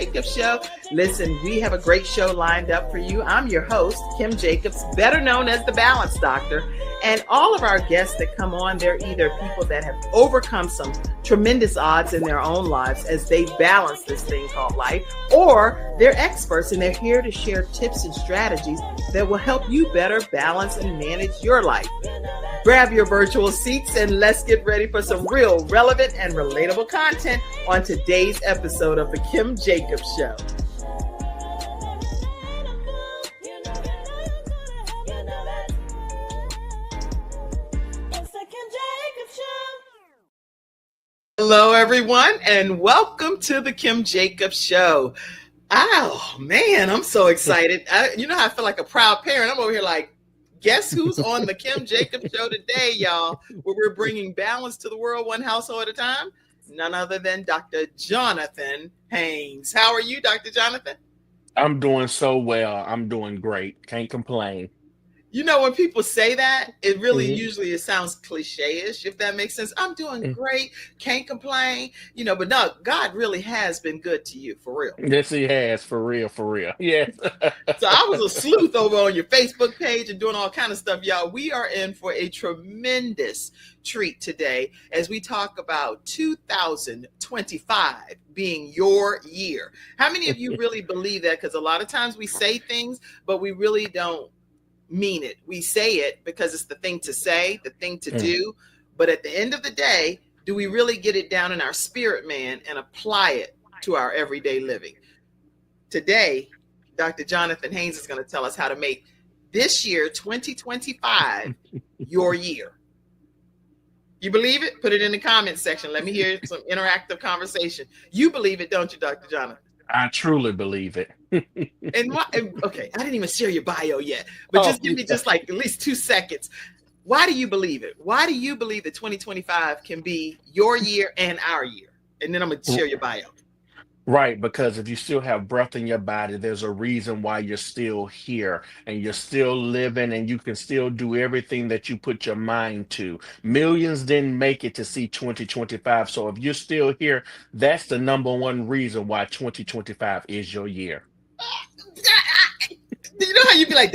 Jacobs Show. Listen, we have a great show lined up for you. I'm your host, Kim Jacobs, better known as the Balance Doctor. And all of our guests that come on, they're either people that have overcome some tremendous odds in their own lives as they balance this thing called life, or they're experts and they're here to share tips and strategies that will help you better balance and manage your life. Grab your virtual seats and let's get ready for some real relevant and relatable content on today's episode of the Kim Jacobs Show. Hello, everyone, and welcome to the Kim Jacobs Show. Oh, man, I'm so excited. You know how I feel like a proud parent. I'm over here like, guess who's on the Kim Jacobs Show today, y'all, where we're bringing balance to the world one household at a time? None other than Dr. Jonathan Haynes. How are you, Dr. Jonathan? I'm doing so well. I'm doing great. Can't complain. You know, when people say that, it really usually it sounds cliche-ish, if that makes sense. I'm doing great, can't complain, but no, God really has been good to you, for real. Yes, he has, for real, for real. Yes. So I was a sleuth over on your Facebook page and doing all kind of stuff, y'all. We are in for a tremendous treat today as we talk about 2025 being your year. How many of you really believe that? Because a lot of times we say things, but we really don't mean it. We say it because it's the thing to say, the thing to do. But at the end of the day, do we really get it down in our spirit, man, and apply it to our everyday living? Today, Dr. Jonathan Haynes is going to tell us how to make this year, 2025, your year. You believe it? Put it in the comments section. Let me hear some interactive conversation. You believe it, don't you, Dr. Jonathan? I truly believe it. And why? Okay, I didn't even share your bio yet, but just give me just like at least 2 seconds. Why do you believe it? Why do you believe that 2025 can be your year and our year? And then I'm going to share your bio. Right, because if you still have breath in your body, there's a reason why you're still here and you're still living and you can still do everything that you put your mind to. Millions didn't make it to see 2025. So if you're still here, that's the number one reason why 2025 is your year. You know how you be like,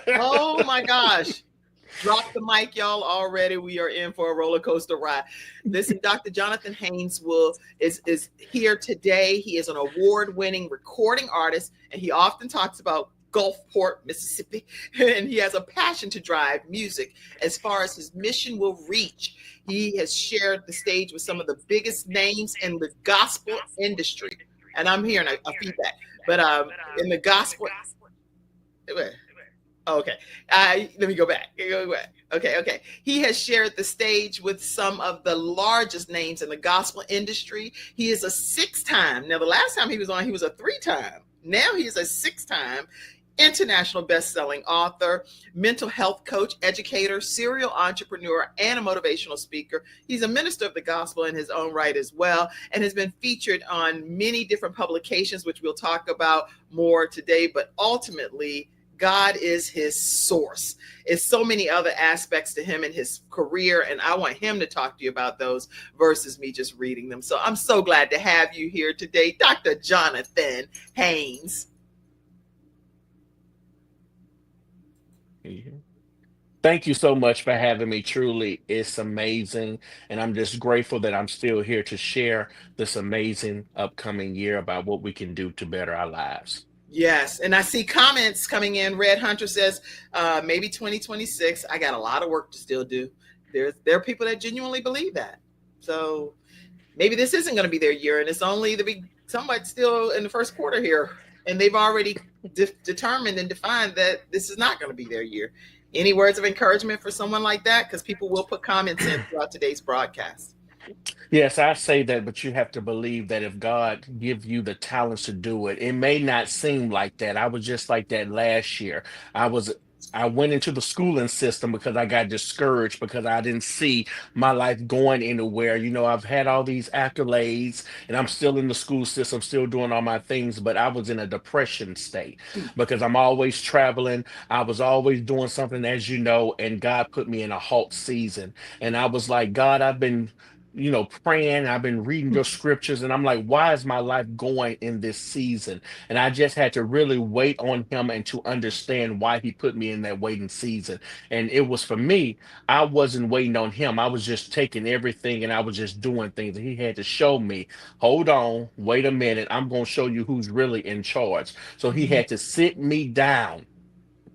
oh my gosh. Drop the mic, y'all. Already we are in for a roller coaster ride. Listen, Dr. Jonathan Haynes is here today. He is an award-winning recording artist, and he often talks about Gulfport, Mississippi, and he has a passion to drive music as far as his mission will reach. He has shared the stage with some of the biggest names in the gospel industry, and I'm hearing a feedback, but in the gospel. Okay. Let me go back. Okay. He has shared the stage with some of the largest names in the gospel industry. He is a 6-time. Now, the last time he was on, he was a 3-time. Now he is a 6-time international best-selling author, mental health coach, educator, serial entrepreneur, and a motivational speaker. He's a minister of the gospel in his own right as well, and has been featured on many different publications, which we'll talk about more today. But ultimately, God is his source. It's so many other aspects to him and his career, and I want him to talk to you about those versus me just reading them. So I'm so glad to have you here today, Dr. Jonathan Haynes. Thank you so much for having me. Truly, it's amazing. And I'm just grateful that I'm still here to share this amazing upcoming year about what we can do to better our lives. Yes. And I see comments coming in. Red Hunter says, maybe 2026. I got a lot of work to still do. There are people that genuinely believe that. So maybe this isn't going to be their year, and it's only somewhat still in the first quarter here. And they've already determined and defined that this is not going to be their year. Any words of encouragement for someone like that? Because people will put comments in throughout today's broadcast. Yes, I say that, but you have to believe that if God give you the talents to do it, it may not seem like that. I was just like that last year. I went into the schooling system because I got discouraged because I didn't see my life going anywhere. You know, I've had all these accolades and I'm still in the school system, still doing all my things, but I was in a depression state because I'm always traveling. I was always doing something, as you know, and God put me in a halt season. And I was like, God, I've been praying. I've been reading your scriptures, and I'm like, why is my life going in this season? And I just had to really wait on him and to understand why he put me in that waiting season. And it was for me, I wasn't waiting on him. I was just taking everything and I was just doing things. And he had to show me, hold on, wait a minute. I'm going to show you who's really in charge. So he Mhm. had to sit me down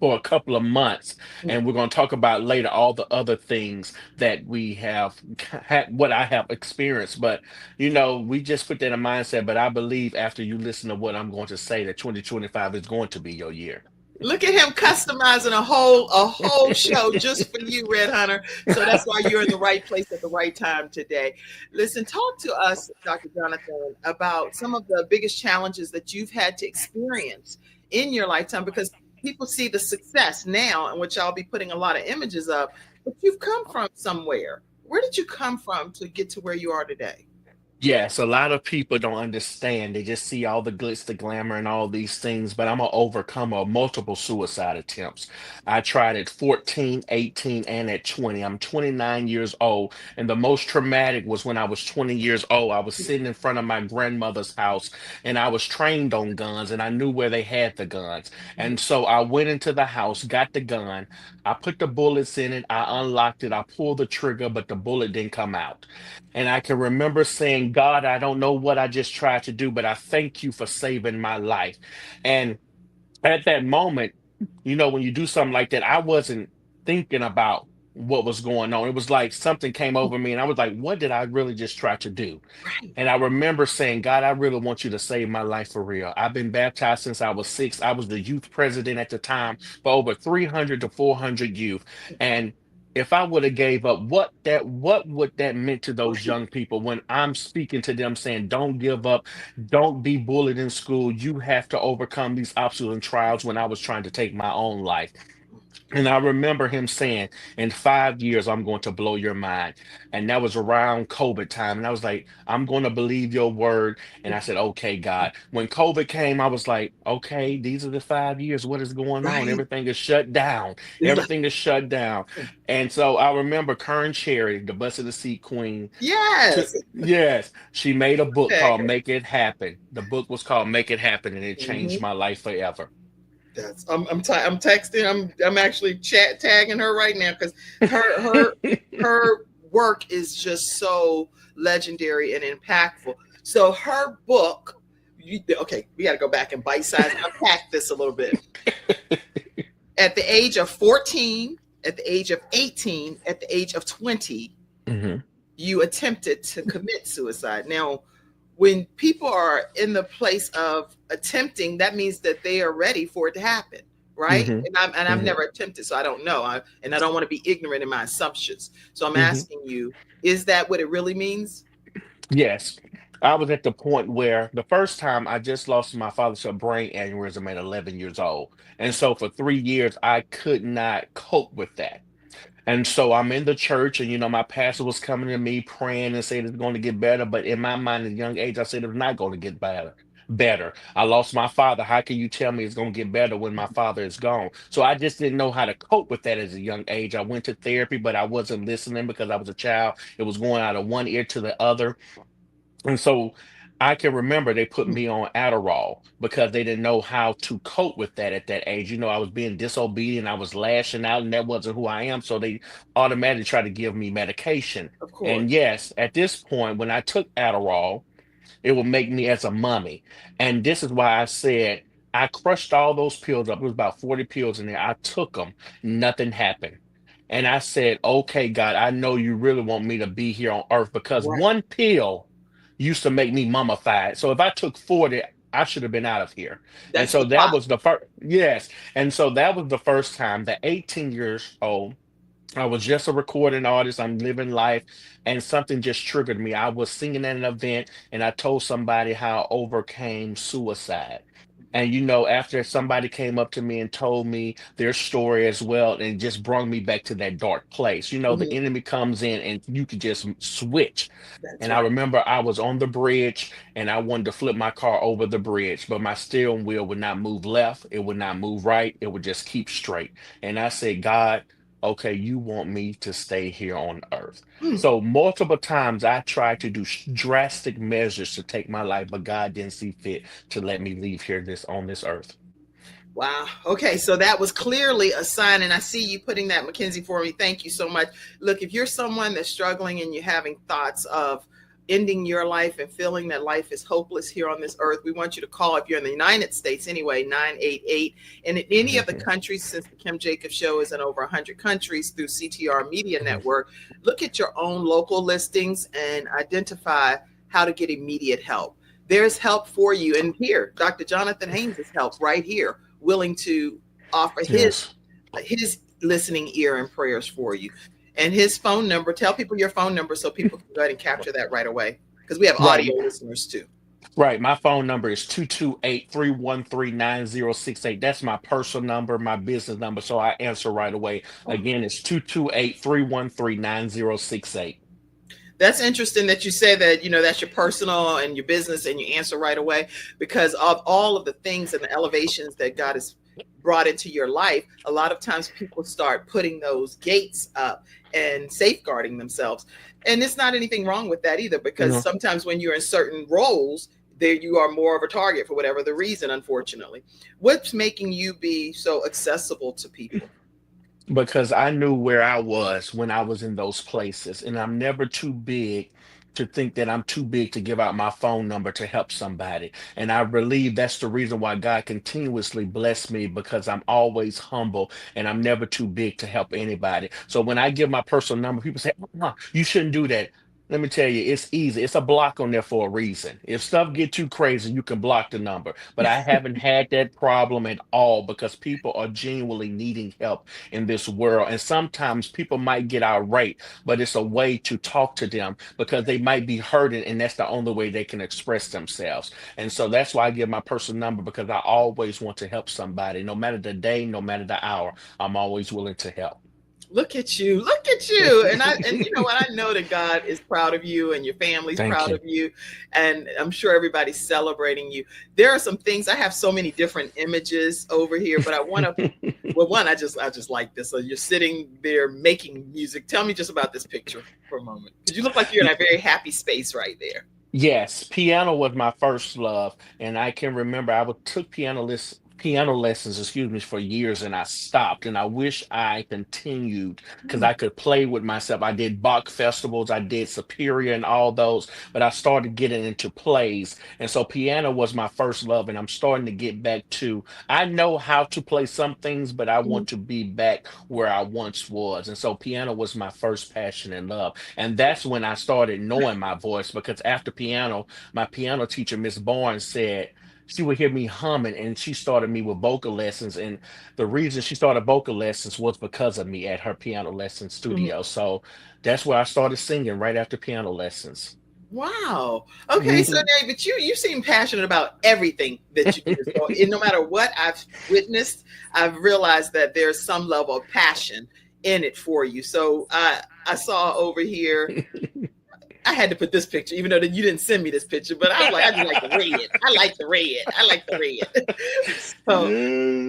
for a couple of months, Mhm. and we're going to talk about later all the other things that we have had, what I have experienced. But we just put that in mindset. But I believe after you listen to what I'm going to say, that 2025 is going to be your year. Look at him customizing a whole show just for you, Red Hunter. So that's why you're in the right place at the right time today. Listen, talk to us, Dr. Jonathan, about some of the biggest challenges that you've had to experience in your lifetime, because people see the success now, in which I'll be putting a lot of images of, but you've come from somewhere. Where did you come from to get to where you are today? Yes, a lot of people don't understand. They just see all the glitz, the glamour, and all these things. But I'm an overcomer of multiple suicide attempts. I tried at 14, 18, and at 20. I'm 29 years old. And the most traumatic was when I was 20 years old. I was sitting in front of my grandmother's house, and I was trained on guns, and I knew where they had the guns. And so I went into the house, got the gun, I put the bullets in it, I unlocked it, I pulled the trigger, but the bullet didn't come out. And I can remember saying, God, I don't know what I just tried to do, but I thank you for saving my life. And at that moment, when you do something like that, I wasn't thinking about what was going on. It was like something came over me, and I was like, what did I really just try to do? Right. And I remember saying, God, I really want you to save my life for real. I've been baptized since I was 6. I was the youth president at the time for over 300 to 400 youth. And if I would have gave up, what would that meant to those Right. young people when I'm speaking to them saying, don't give up, don't be bullied in school. You have to overcome these obstacles and trials, when I was trying to take my own life. And I remember him saying, in 5 years, I'm going to blow your mind. And that was around COVID time. And I was like, I'm going to believe your word. And I said, okay, God. When COVID came, I was like, okay, these are the 5 years. What is going on? Right. Everything is shut down. It's like, Everything is shut down. And so I remember Karen Cherry, the bus of the seat queen. yes. Yes, she made a book Okay. called Make It Happen. The book was called Make It Happen, and it changed Mhm. my life forever. I'm texting. I'm actually chat tagging her right now, because her work is just so legendary and impactful. So her book, okay, we got to go back and bite size unpack this a little bit. At the age of 14, at the age of 18, at the age of 20, Mhm, you attempted to commit suicide. Now, when people are in the place of attempting, that means that they are ready for it to happen, right? mhm, And I've mhm, never attempted, so I don't know. And I don't want to be ignorant in my assumptions. So I'm mhm. asking you, is that what it really means? Yes. I was at the point where the first time I just lost my father to a brain aneurysm at 11 years old. And so for 3 years, I could not cope with that. And so I'm in the church, and my pastor was coming to me praying and saying it's going to get better. But in my mind, at a young age, I said it's not going to get better. Better. I lost my father. How can you tell me it's going to get better when my father is gone? So I just didn't know how to cope with that as a young age. I went to therapy, but I wasn't listening because I was a child. It was going out of one ear to the other. And so I can remember they put me on Adderall because they didn't know how to cope with that at that age. I was being disobedient, I was lashing out, and that wasn't who I am. So they automatically tried to give me medication. Of And course. yes, at this point, when I took Adderall, it would make me as a mummy. And this is why I said I crushed all those pills up. It was about 40 pills in there. I took them, nothing happened. And I said, okay, God, I know you really want me to be here on earth, because Right. one pill used to make me mummified. So if I took 40, I should have been out of here. And That's so the that clock. was the first, yes. And so that was the first time, the 18 years old. I was just a recording artist. I'm living life, and something just triggered me. I was singing at an event, and I told somebody how I overcame suicide. And after somebody came up to me and told me their story as well, and it just brought me back to that dark place. The Mhm. enemy comes in, and you could just switch. That's And I right. remember I was on the bridge, and I wanted to flip my car over the bridge, but my steering wheel would not move left. It would not move right. It would just keep straight. And I said, God, okay, you want me to stay here on earth. Mm. So multiple times I tried to do drastic measures to take my life, but God didn't see fit to let me leave here this on this earth. Wow. Okay. So that was clearly a sign. And I see you putting that, Mackenzie, for me. Thank you so much. Look, if you're someone that's struggling and you're having thoughts of ending your life and feeling that life is hopeless here on this earth, we want you to call, if you're in the United States anyway, 988. And in any of the Mhm, countries, since the Kim Jacobs Show is in over 100 countries through CTR Media mhm. Network, look at your own local listings and identify how to get immediate help. There's help for you. And here, Dr. Jonathan Haynes is help right here, willing to offer Yes. his listening ear and prayers for you. And his phone number, tell people your phone number so people can go ahead and capture that right away. Because we have Right. audio listeners too. Right. My phone number is 228-313-9068. That's my personal number, my business number. So I answer right away. Again, it's 228-313-9068. That's interesting that you say that, that's your personal and your business and you answer right away, because of all of the things and the elevations that God has brought into your life. A lot of times people start putting those gates up and safeguarding themselves. And it's not anything wrong with that either, because No. sometimes when you're in certain roles, there you are more of a target for whatever the reason, unfortunately. What's making you be so accessible to people? Because I knew where I was when I was in those places. And I'm never too big to think that I'm too big to give out my phone number to help somebody. And I believe that's the reason why God continuously bless me, because I'm always humble and I'm never too big to help anybody. So when I give my personal number, people say, you shouldn't do that. Let me tell you, it's easy. It's a block on there for a reason. If stuff get too crazy, you can block the number. But I haven't had that problem at all, because people are genuinely needing help in this world. And sometimes people might get irate, but it's a way to talk to them because they might be hurting, and that's the only way they can express themselves. And so that's why I give my personal number, because I always want to help somebody, no matter the day, no matter the hour. I'm always willing to help. Look at you. Look at you. And you know what? I know that God is proud of you and your family's Thank proud you. of you. And I'm sure everybody's celebrating you. There are some things. I have so many different images over here, but I want to, well, one, I just like this. So you're sitting there making music. Tell me just about this picture for a moment. Because you look like you're in a very happy space right there. Yes, piano was my first love, and I can remember took piano lessons, excuse me, for years, and I stopped. And I wish I continued, because Hmm. I could play with myself. I did Bach festivals, I did Superior, and all those, but I started getting into plays, and so piano was my first love, and I'm starting to get back to. I know how to play some things, but I want to be back where I once was, and so piano was my first passion and love. And that's when I started knowing my voice, because after piano, my piano teacher, Miss Barnes, said she would hear me humming, and she started me with vocal lessons. And the reason she started vocal lessons was because of me at her piano lesson studio. So that's where I started singing, right after piano lessons. Wow. Okay, so Mhm. David, you seem passionate about everything that you do. So no matter what I've witnessed, I've realized that there's some level of passion in it for you. So I saw over here. I had to put this picture, even though you didn't send me this picture. But I was like, I just like the red. I like the red. I like the red. So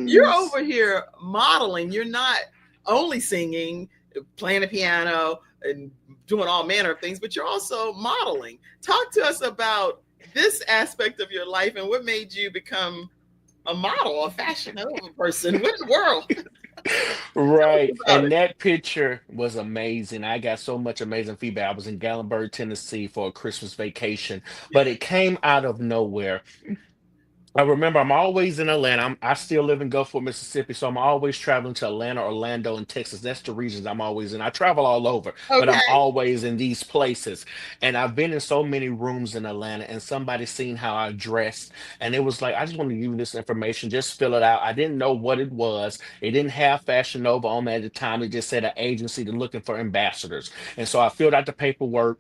you're Yes. over here modeling. You're not only singing, playing the piano, and doing all manner of things, but you're also modeling. Talk to us about this aspect of your life and what made you become a model, a fashion over person. What in the world? Tell us Right. about And it. that picture was amazing. I got so much amazing feedback. I was in Gallenberg, Tennessee for a Christmas vacation, but it came out of nowhere. I remember I'm always in Atlanta. I still live in Gulfport, Mississippi, so I'm always traveling to Atlanta, Orlando, and Texas. That's the regions I'm always in. I travel all over, but I'm Okay. always in these places. And I've been in so many rooms in Atlanta, and somebody seen how I dressed, and it was like, I just want to give you this information, just fill it out. I didn't know what it was. It didn't have Fashion Nova on it at the time. It just said an agency to looking for ambassadors. And so I filled out the paperwork,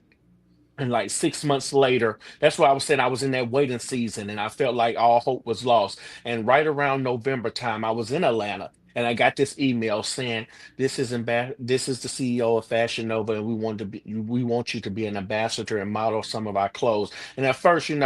and like 6 months later, that's why I was saying I was in that waiting season, and I felt like all hope was lost. And right around November time, I was in Atlanta. and I got this email saying this is the CEO of Fashion Nova, and we want you to be an ambassador and model some of our clothes. And at first, when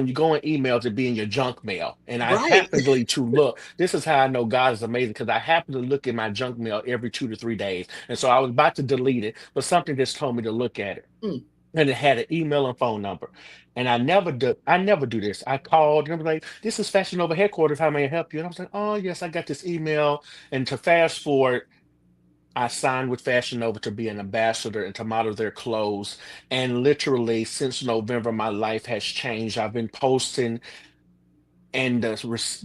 you go in emails, it be in your junk mail. And I Right. happened to look. This is how I know God is amazing because I happen to look in my junk mail every 2 to 3 days. And so I was about to delete it, but something just told me to look at it. Mm, And it had an email and phone number. And I never do this. I called and I was like, this is Fashion Nova headquarters. How may I help you? And I was like, oh yes, I got this email. And to fast forward, I signed with Fashion Nova to be an ambassador and to model their clothes. And literally, since November, my life has changed. I've been posting, and the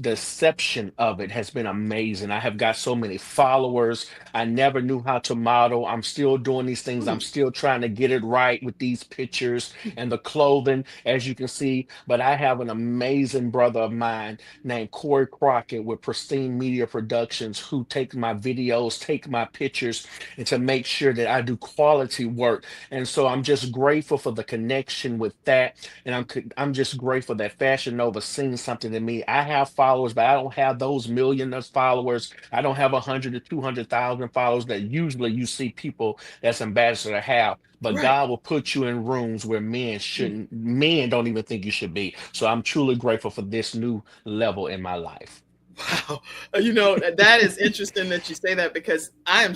reception of it has been amazing. I have got so many followers. I never knew how to model. I'm still doing these things. I'm mm, still trying to get it right with these pictures and the clothing, as you can see. But I have an amazing brother of mine named Corey Crockett with Pristine Media Productions who take my videos, take my pictures, and to make sure that I do quality work. And so I'm just grateful for the connection with that, and I'm just grateful that Fashion Nova seen something in me. I have followers, but I don't have those millions of followers. I don't have 100 to 200,000 followers that usually you see people that's ambassador have. But right. God will put you in rooms where Mm. men don't even think you should be. So I'm truly grateful for this new level in my life. Wow. That is interesting that you say that because I'm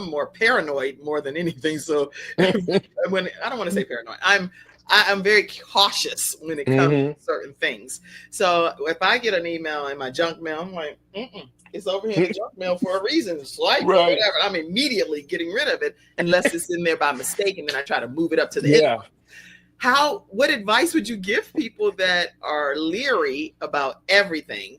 more paranoid more than anything. So when I don't want to say paranoid, I'm very cautious when it comes Hmm. to certain things. So if I get an email in my junk mail, I'm like, mm-mm, it's over here in the junk mail for a reason. Swipe or Right. whatever. I'm immediately getting rid of it unless it's in there by mistake, and then I try to move it up to the end. Yeah. What advice would you give people that are leery about everything,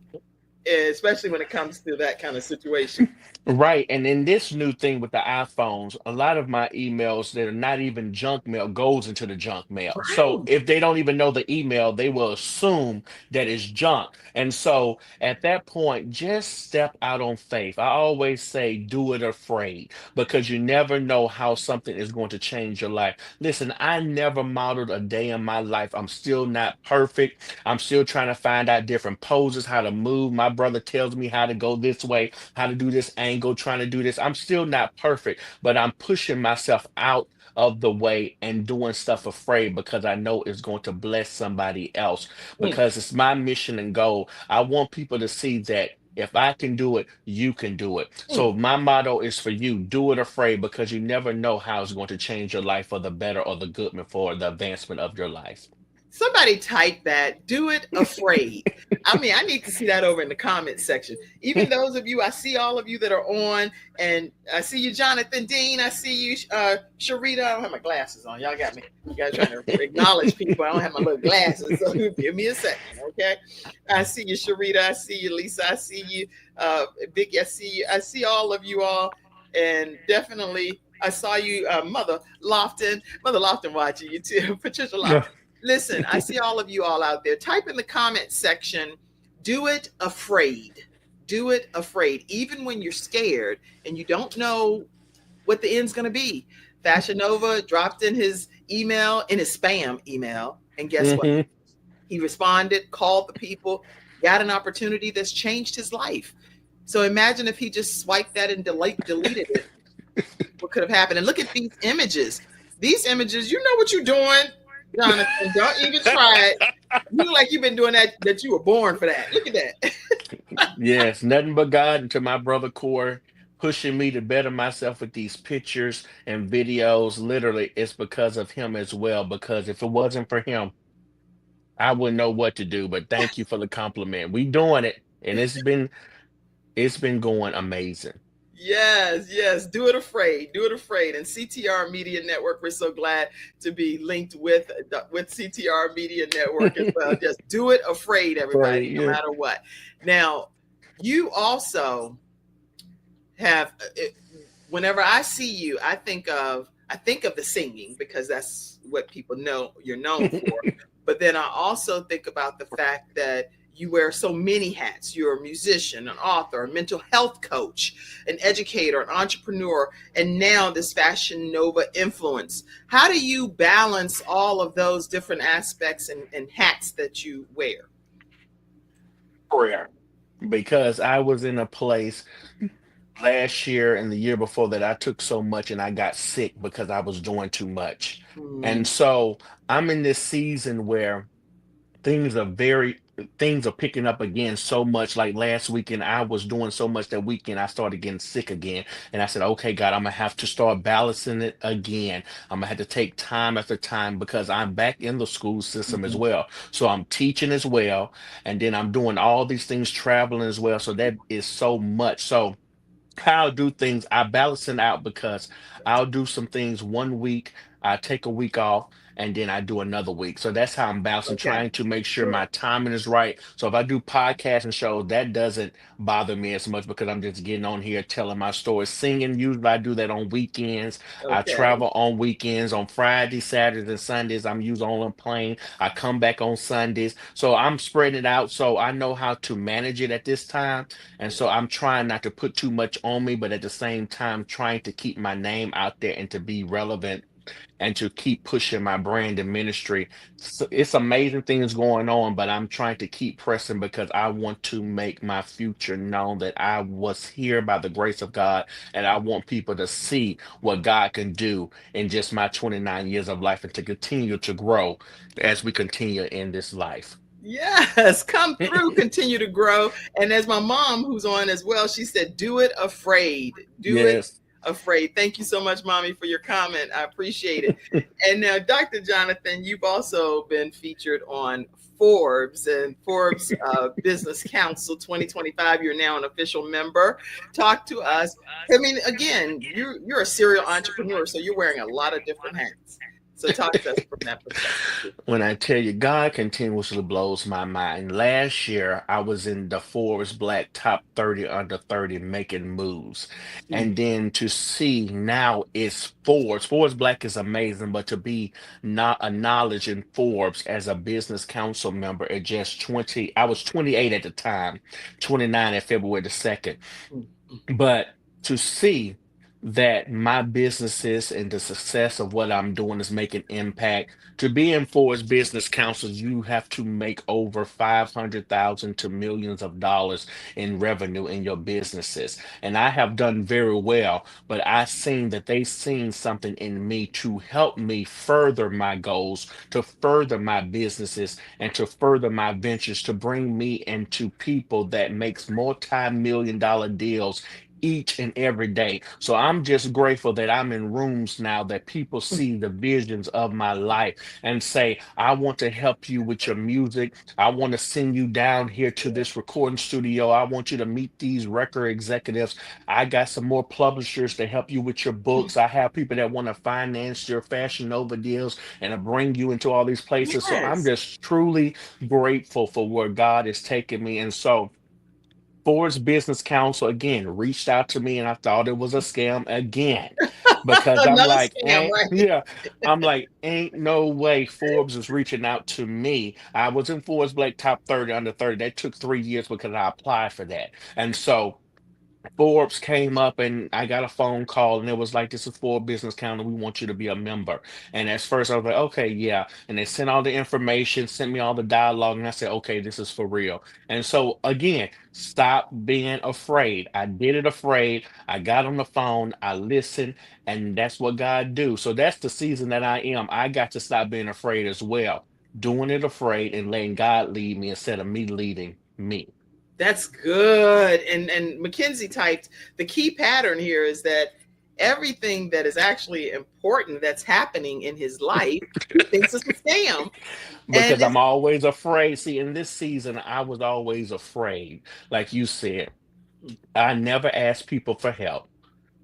especially when it comes to that kind of situation? Right. And in this new thing with the iPhones, a lot of my emails that are not even junk mail goes into the junk mail. So Right. if they don't even know the email, they will assume that it's junk. And so at that point, just step out on faith. I always say do it afraid because you never know how something is going to change your life. Listen, I never modeled a day in my life. I'm still not perfect. I'm still trying to find out different poses, how to move. My brother tells me how to go this way, how to do this angle, trying to do this. I'm still not perfect, but I'm pushing myself out of the way and doing stuff afraid because I know it's going to bless somebody else Mm, because it's my mission and goal. I want people to see that if I can do it, you can do it. mm. So my motto is for you, do it afraid because you never know how it's going to change your life for the better or the good for the advancement of your life. Somebody type that. Do it afraid. I mean, I need to see that over in the comment section. Even those of you, I see all of you that are on, and I see you, Jonathan Dean. I see you, Sharita. I don't have my glasses on. Y'all got me. You guys trying to acknowledge people. I don't have my little glasses, so give me a second, okay? I see you, Sharita. I see you, Lisa. I see you, Vicky. I see you. I see all of you all, and definitely I saw you, Mother Lofton. Mother Lofton watching you too. Patricia Lofton. Listen, I see all of you all out there. Type in the comment section, do it afraid. Do it afraid. Even when you're scared and you don't know what the end's going to be. Fashion Nova dropped in his email, in his spam email. And guess what? Hmm. He responded, called the people, got an opportunity that's changed his life. So imagine if he just swiped that and deleted it. What could have happened? And look at these images. These images, you know what you're doing, Jonathan. Don't even try it. You look like you've been doing that you were born for that. Look at that. Yes, nothing but God and to my brother Corey pushing me to better myself with these pictures and videos. Literally, it's because of him as well. Because if it wasn't for him, I wouldn't know what to do. But thank you for the compliment. We doing it, and it's been going amazing. Yes, yes. Do it afraid. Do it afraid. And CTR Media Network, we're so glad to be linked with CTR Media Network as well. Just do it afraid, everybody, Right, no yeah. matter what. Now, you also have whenever I see you, I think of the singing because that's what people know you're known for. But then I also think about the fact that you wear so many hats. You're a musician, an author, a mental health coach, an educator, an entrepreneur, and now this Fashion Nova influence. How do you balance all of those different aspects and hats that you wear? Prayer. because I was in a place last year and the year before that I took so much and I got sick because I was doing too much. And Mm, so I'm in this season where things are picking up again so much. Like last weekend I was doing so much that weekend I started getting sick again, and I said, okay, God, I'm gonna have to start balancing it again. I'm gonna have to take time after time because I'm back in the school system as mhm. well, so I'm teaching as well, and then I'm doing all these things, traveling as well, so that is so much. So how I do things, I balance it out because I'll do some things one week, I take a week off, and then I do another week. So that's how I'm balancing, Okay. trying to make sure Good. my timing is right. So if I do podcasts and shows, that doesn't bother me as much because I'm just getting on here telling my stories. Singing, usually I do that on weekends. I Okay. travel on weekends, on Fridays, Saturdays, and Sundays. I'm usually on a plane. I come back on Sundays. So I'm spreading it out so I know how to manage it at this time, and so I'm trying not to put too much on me, but at the same time, trying to keep my name out there and to be relevant and to keep pushing my brand and ministry. So it's amazing things going on, but I'm trying to keep pressing because I want to make my future known that I was here by the grace of God, and I want people to see what God can do in just my 29 years of life and to continue to grow as we continue in this life. Yes, come through, continue to grow. And as my mom, who's on as well, she said, do it afraid. Do it Yes. afraid. Thank you so much, Mommy, for your comment. I appreciate it. And now, Dr. Jonathan, you've also been featured on Forbes and Forbes Business Council 2025. You're now an official member. Talk to us. I mean, again, you're a serial entrepreneur, so you're wearing a lot of different hats. So talk to us from that perspective too. When I tell you, God continuously blows my mind. Last year, I was in the Forbes Black Top 30 under 30 making moves. Mm, And then to see now it's Forbes. Forbes Black is amazing, but to be not acknowledged in Forbes as a business council member at just 20, I was 28 at the time, 29 at February the 2nd. mm, mm. But to see that my businesses and the success of what I'm doing is making impact. To be in Ford's business councils, you have to make over 500,000 to millions of dollars in revenue in your businesses. And I have done very well, but I seen that they seen something in me to help me further my goals, to further my businesses, and to further my ventures, to bring me into people that makes multi-million dollar deals each and every day. So I'm just grateful that I'm in rooms now that people see the visions of my life and say, I want to help you with your music. I want to send you down here to this recording studio. I want you to meet these record executives. I got some more publishers to help you with your books. I have people that want to finance your Fashion Nova deals and to bring you into all these places. So I'm Yes. just truly grateful for where God is taking me. And so Ford's Business Council again reached out to me and I thought it was a scam again because I'm Another like, scam, ain't, right? yeah, I'm like, ain't no way Forbes is reaching out to me. I was in Forbes Black Top 30 under 30. That took 3 years because I applied for that. And so Forbes came up and I got a phone call and it was like, this is Forbes Business Council. We want you to be a member. And at first I was like, okay, yeah. And they sent all the information, sent me all the dialogue, and I said, okay, this is for real. And so again, stop being afraid. I did it afraid. I got on the phone, I listened, and that's what God do. So that's the season that I am. I got to stop being afraid as well. Doing it afraid and letting God lead me instead of me leading me. That's good. And Mackenzie typed the key pattern here is that everything that is actually important that's happening in his life, he thinks it's a scam. And Because I'm it's always afraid. See, in this season, I was always afraid. Like you said, I never asked people for help.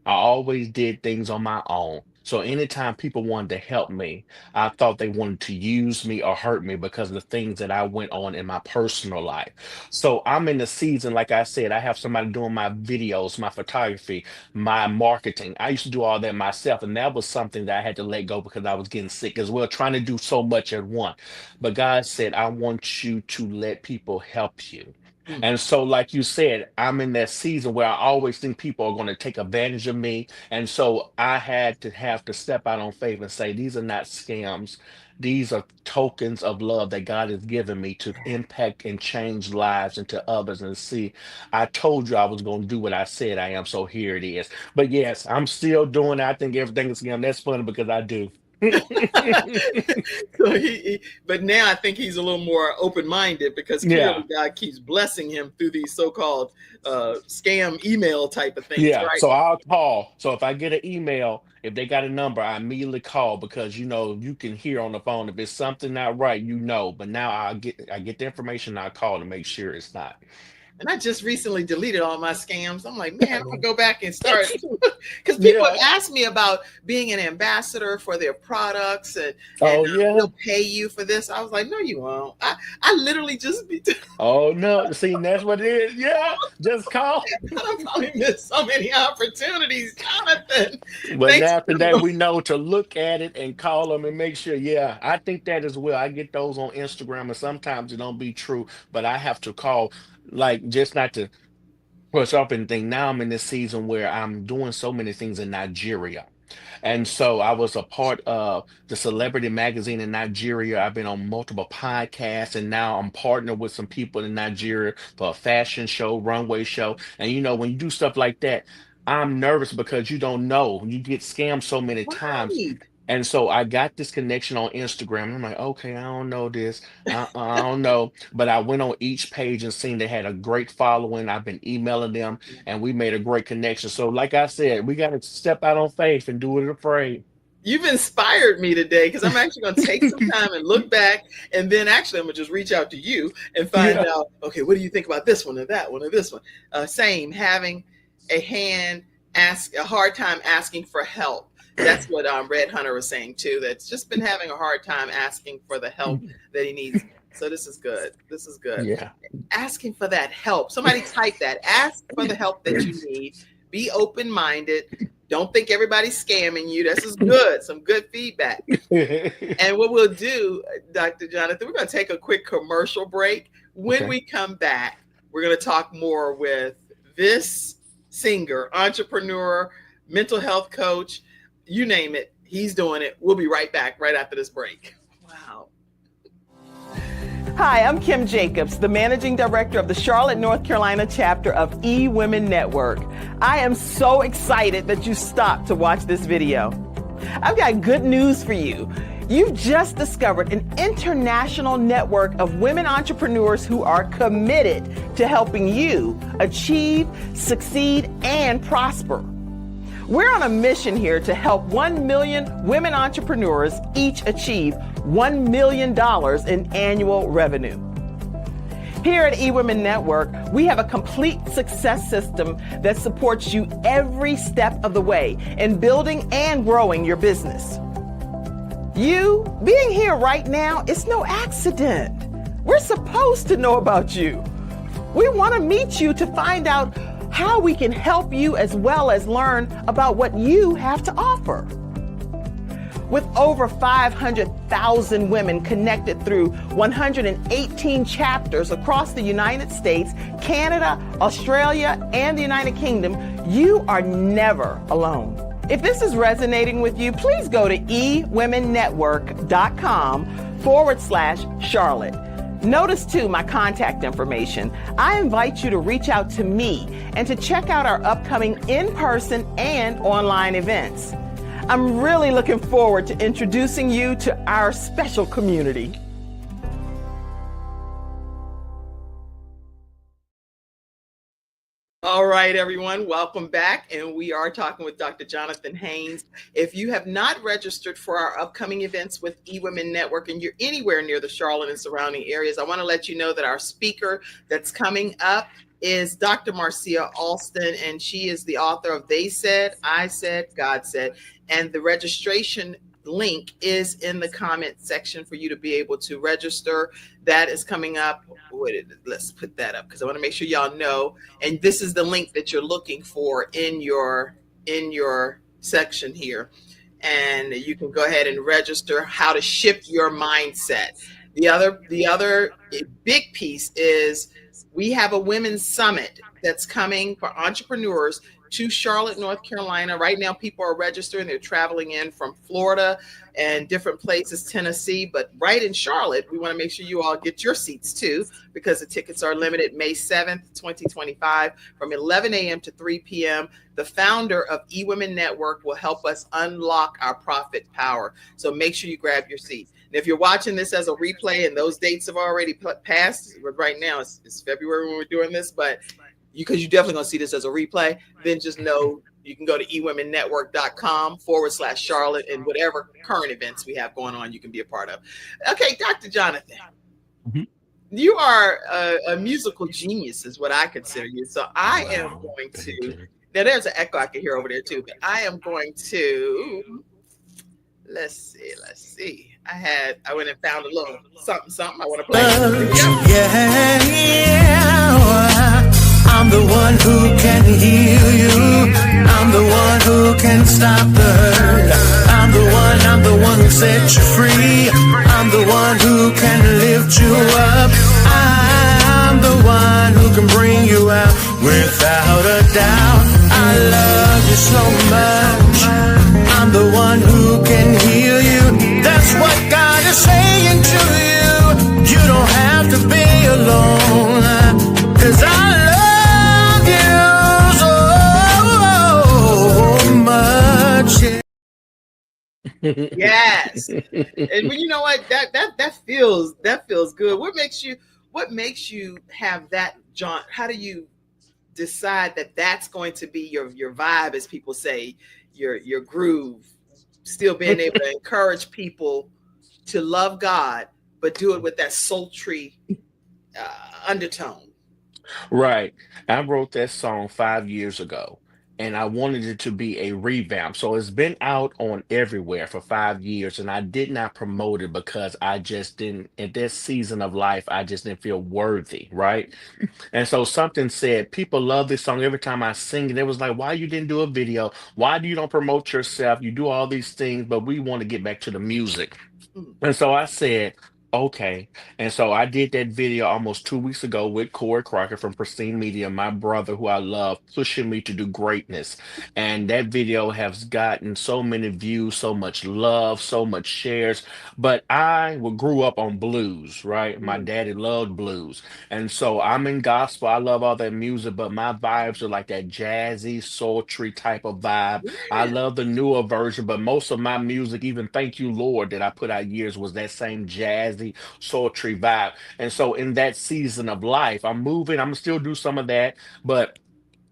I always did things on my own. So anytime people wanted to help me, I thought they wanted to use me or hurt me because of the things that I went on in my personal life. So I'm in the season, like I said, I have somebody doing my videos, my photography, my marketing. I used to do all that myself, and that was something that I had to let go because I was getting sick as well, trying to do so much at once. But God said, I want you to let people help you. mm, And so, like you said, I'm in that season where I always think people are going to take advantage of me. And so I had to have to step out on faith and say, these are not scams. These are tokens of love that God has given me to impact and change lives into others. And see, I told you I was going to do what I said I am. So here it is. But yes, I'm still doing it. I think everything is going. That's funny because I do. So but now I think he's a little more open-minded because clearly Yeah. God keeps blessing him through these so-called scam email type of things, Yeah, right? so I'll call. So if I get an email, if they got a number, I immediately call because you can hear on the phone if it's something not right, But now I get the information, I call to make sure it's not. And I just recently deleted all my scams. I'm like, man, I'm gonna go back and start because people Yeah. have asked me about being an ambassador for their products and Oh yeah. we'll pay you for this. I was like, no, you won't. I literally just be Oh no. See, that's what it is. Yeah. Just call. I probably missed so many opportunities, Jonathan. But Thanks now for after coming that, on. we know to look at it and call them and make sure. Yeah, I think that as well. I get those on Instagram, and sometimes it don't be true, but I have to call, like, just not to push up anything. Now I'm in this season where I'm doing so many things in Nigeria. And so I was a part of the celebrity magazine in Nigeria. I've been on multiple podcasts, and now I'm partnered with some people in Nigeria for a fashion show, runway show. And when you do stuff like that, I'm nervous because you don't know. You get scammed so many times. Right. And so I got this connection on Instagram. And I'm like, okay, I don't know this. I don't know. But I went on each page and seen they had a great following. I've been emailing them and we made a great connection. So, like I said, we got to step out on faith and do it afraid. You've inspired me today because I'm actually going to take some time and look back. And then actually, I'm going to just reach out to you and find Yeah. out, okay, what do you think about this one or that one or this one? Same, having a hard time asking for help. That's what Red Hunter was saying too. That's just been having a hard time asking for the help that he needs. So this is good. This is good. Yeah. Asking for that help. Somebody type that. Ask for the help that you need. Be open-minded. Don't think everybody's scamming you. This is good. Some good feedback. And what we'll do, Dr. Jonathan, we're going to take a quick commercial break. When we come back, we're going to talk more with this singer, entrepreneur, mental health coach, you name it. He's doing it. We'll be right back right after this break. Wow. Hi, I'm Kim Jacobs, the Managing Director of the Charlotte, North Carolina chapter of eWomen Network. I am so excited that you stopped to watch this video. I've got good news for you. You've just discovered an international network of women entrepreneurs who are committed to helping you achieve, succeed, and prosper. We're on a mission here to help 1 million women entrepreneurs each achieve $1 million in annual revenue. Here at eWomen Network, we have a complete success system that supports you every step of the way in building and growing your business. You being here right now is no accident. We're supposed to know about you. We want to meet you to find out how we can help you as well as learn about what you have to offer. With over 500,000 women connected through 118 chapters across the United States, Canada, Australia, and the United Kingdom, you are never alone. If this is resonating with you, please go to ewomennetwork.com/Charlotte. Notice too my contact information. I invite you to reach out to me and to check out our upcoming in-person and online events. I'm really looking forward to introducing you to our special community. All right, everyone, welcome back. And we are talking with Dr. Jonathan Haynes. If you have not registered for our upcoming events with eWomen Network and you're anywhere near the Charlotte and surrounding areas, I want to let you know that our speaker that's coming up is Dr. Marcia Alston, and she is the author of They Said, I Said, God Said. And the registration link is in the comment section for you to be able to register. That is coming up. Wait, let's put that up because I want to make sure y'all know. And this is the link that you're looking for in your section here. And you can go ahead and register how to shift your mindset. The other big piece is we have a women's summit that's coming for entrepreneurs to Charlotte, North Carolina. Right now, people are registering. They're traveling in from Florida and different places, Tennessee. But right in Charlotte, we want to make sure you all get your seats too, because the tickets are limited May 7th, 2025, from 11 a.m. to 3 p.m. The founder of eWomen Network will help us unlock our profit power. So make sure you grab your seat. And if you're watching this as a replay and those dates have already passed, right now it's February when we're doing this, but because you're definitely going to see this as a replay, then just know you can go to ewomennetwork.com/Charlotte, and whatever current events we have going on, you can be a part of. Okay, Dr. Jonathan, Mhm. you are a musical genius, is what I consider you. So I am Wow. going Thank to, you. now there's an echo I can hear over there too, but I am going to, let's see. I went and found a little something I want to play. Here we go. Yeah, yeah. I'm the one who can heal you. I'm the one who can stop the hurt. I'm the one who set you free. I'm the one who can lift you up. I'm the one who can bring you out without a doubt. I love you so much. I'm the one who can heal you. That's what God is saying to you. You don't have to be alone, 'cause I love you so much. Yes. And you know what? That feels good. What makes you have that, John? How do you decide that that's going to be your vibe, as people say, your groove? Still being able to encourage people to love God, but do it with that sultry undertone. Right. I wrote that song 5 years ago, and I wanted it to be a revamp. So it's been out on everywhere for 5 years, and I did not promote it because I just didn't, at this season of life, I just didn't feel worthy. Right. And so something said, people love this song. Every time I sing it, it was like, why you didn't do a video? Why do you don't promote yourself? You do all these things, but we want to get back to the music. Mm, And so I said, okay. And so I did that video almost 2 weeks ago with Corey Crocker from Pristine Media, my brother, who I love, pushing me to do greatness. And that video has gotten so many views, so much love, so much shares. But grew up on blues, right? My mm. daddy loved blues. And so I'm in gospel. I love all that music, but my vibes are like that jazzy, sultry type of vibe. I Yeah. love the newer version, but most of my music, even Thank You Lord, that I put out years, was that same jazzy, sultry vibe. And so in that season of life, I'm moving, I'm gonna still do some of that, but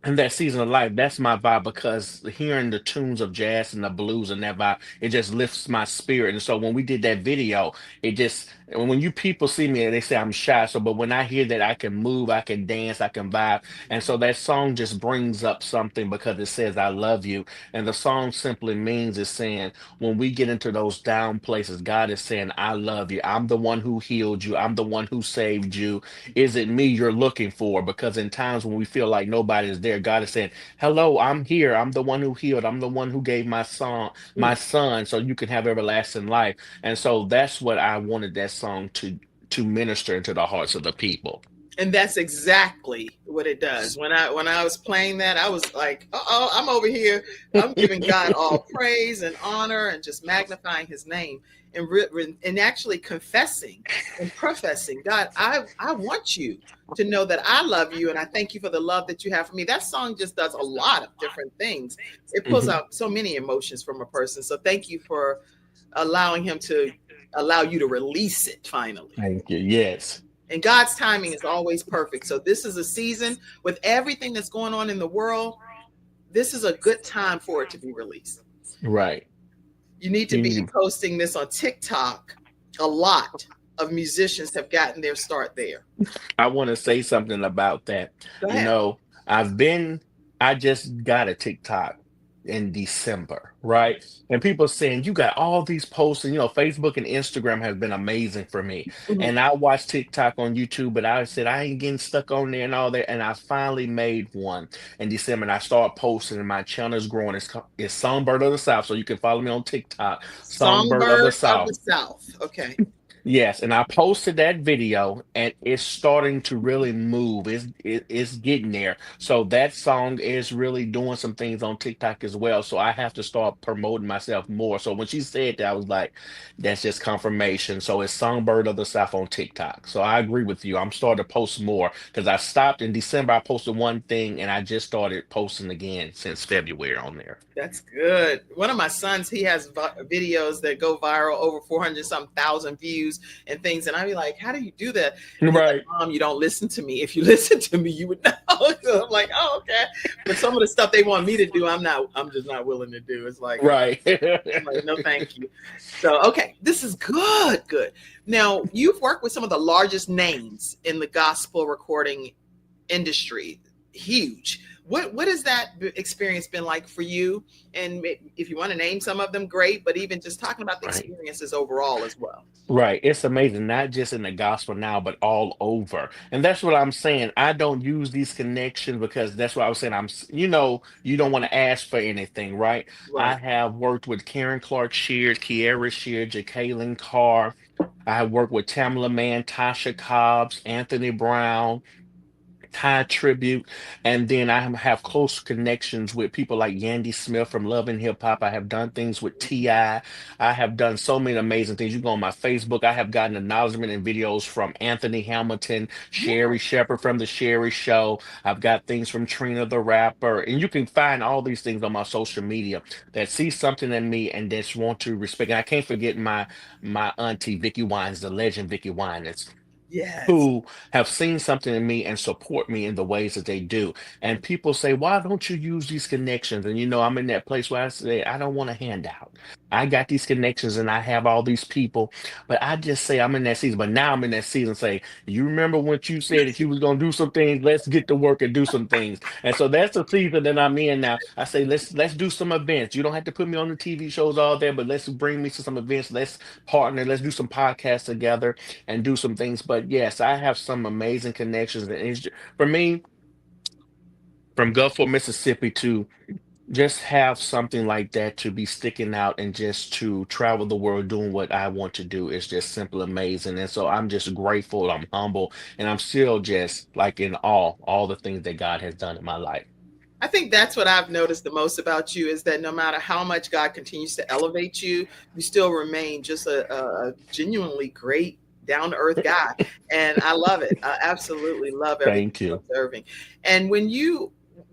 in that season of life, that's my vibe because hearing the tunes of jazz and the blues and that vibe, it just lifts my spirit. And so when we did that video, it just when you people see me, they say I'm shy. So, but when I hear that I can move, I can dance, I can vibe, and so that song just brings up something because it says I love you, and the song simply means it's saying when we get into those down places, God is saying I love you. I'm the one who healed you. I'm the one who saved you. Is it me you're looking for? Because in times when we feel like nobody's there, God is saying, hello, I'm here. I'm the one who healed. I'm the one who gave my Mm. son, so you can have everlasting life. And so that's what I wanted that song to minister into the hearts of the people. And that's exactly what it does. When I was playing that, I was like, oh, I'm over here. I'm giving God all praise and honor and just magnifying his name, and actually confessing and professing, God, I want you to know that I love you, and I thank you for the love that you have for me. That song just does a lot of different things. It pulls Mhm. out so many emotions from a person. So thank you for allowing him to allow you to release it finally. Thank you. Yes. And God's timing is always perfect. So this is a season with everything that's going on in the world. This is a good time for it to be released. Right. You need to You be need posting this on TikTok. A lot of musicians have gotten their start there. I want to say something about that. Go You ahead. know, I've been, I just got a TikTok in December, right? And people saying, you got all these posts, and Facebook and Instagram has been amazing for me. Mhm. And I watch TikTok on YouTube, but I said, I ain't getting stuck on there and all that. And I finally made one in December, and I started posting, and my channel is growing. It's Songbird of the South. So you can follow me on TikTok, Songbird of the Songbird of the South. South. Okay. Yes, and I posted that video and it's starting to really move. It's getting there. So that song is really doing some things on TikTok as well. So I have to start promoting myself more. So when she said that, I was like, that's just confirmation. So it's Songbird of the South on TikTok. So I agree with you. I'm starting to post more because I stopped in December. I posted one thing and I just started posting again since February on there. That's good. One of my sons, he has videos that go viral, over 400 some thousand views and things. And I be like, how do you do that? And he's like, Right. Mom, you don't listen to me. If you listen to me, you would know. So I'm like, oh, okay. But some of the stuff they want me to do, I'm just not willing to do. It's like, Right. I'm like, no, thank you. So, okay, this is good. Good. Now, you've worked with some of the largest names in the gospel recording industry. Huge. What has that experience been like for you? And if you want to name some of them, great. But even just talking about the Right. experiences overall as well. Right. It's amazing, not just in the gospel now, but all over. And that's what I'm saying. I don't use these connections because that's what I was saying. You don't want to ask for anything, right? I Right. have worked with Karen Clark Sheard, Kiera Sheard, Jacqueline Carr. I have worked with Tamala Mann, Tasha Cobbs, Anthony Brown, Thai tribute, and then have close connections with people like Yandy Smith from Love and Hip Hop. I have done things with Ti. I have done so many amazing things. You go on my Facebook. I have gotten acknowledgement and videos from Anthony Hamilton, Yeah. Sherry Shepherd from the Sherry Show. I've got things from Trina the rapper, and you can find all these things on my social media that see something in me and just want to respect. And I can't forget my auntie Vicky Wines, the legend Vicky Wines, Yes. who have seen something in me and support me in the ways that they do. And people say, why don't you use these connections? And I'm in that place where I say, I don't want a handout. I got these connections and I have all these people, but I just say I'm in that season. But now I'm in that season say, you remember when you said that you was gonna do some things, let's get to work and do some things. And so that's the season that I'm in now. I say, let's do some events. You don't have to put me on the TV shows all there, but let's bring me to some events. Let's partner, let's do some podcasts together and do some things. But yes, I have some amazing connections. And for me, from Gulfport, Mississippi to just have something like that to be sticking out and just to travel the world doing what I want to do is just simply amazing. And so I'm just grateful, I'm humble, and I'm still just like in awe, all the things that God has done in my life. I think that's what I've noticed the most about you is that no matter how much God continues to elevate you, you still remain just a genuinely great, down to earth guy. And I love it. I absolutely love everything Thank I'm you. observing. And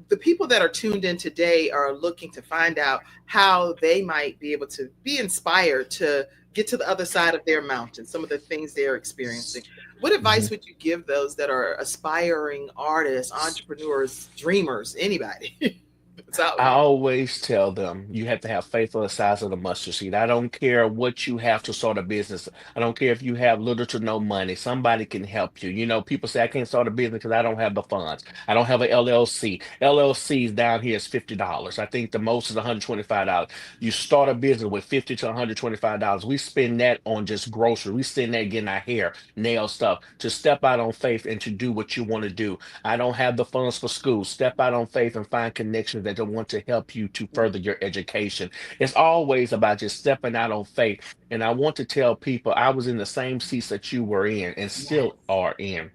the people that are tuned in today are looking to find out how they might be able to be inspired to get to the other side of their mountain, some of the things they're experiencing. What advice would you give those that are aspiring artists, entrepreneurs, dreamers, anybody? It's out I here. always tell them you have to have faith on the size of the mustard seed. I don't care what you have to start a business. I don't care if you have little to no money. Somebody can help you. People say I can't start a business because I don't have the funds. I don't have an LLC. LLCs down here is $50. I think the most is $125. You start a business with $50 to $125. We spend that on just groceries. We spend that getting our hair, nail stuff, to step out on faith and to do what you want to do. I don't have the funds for school. Step out on faith and find connections that want to help you to further your education. It's always about just stepping out on faith. And I want to tell people I was in the same seats that you were in and still Yes. are in,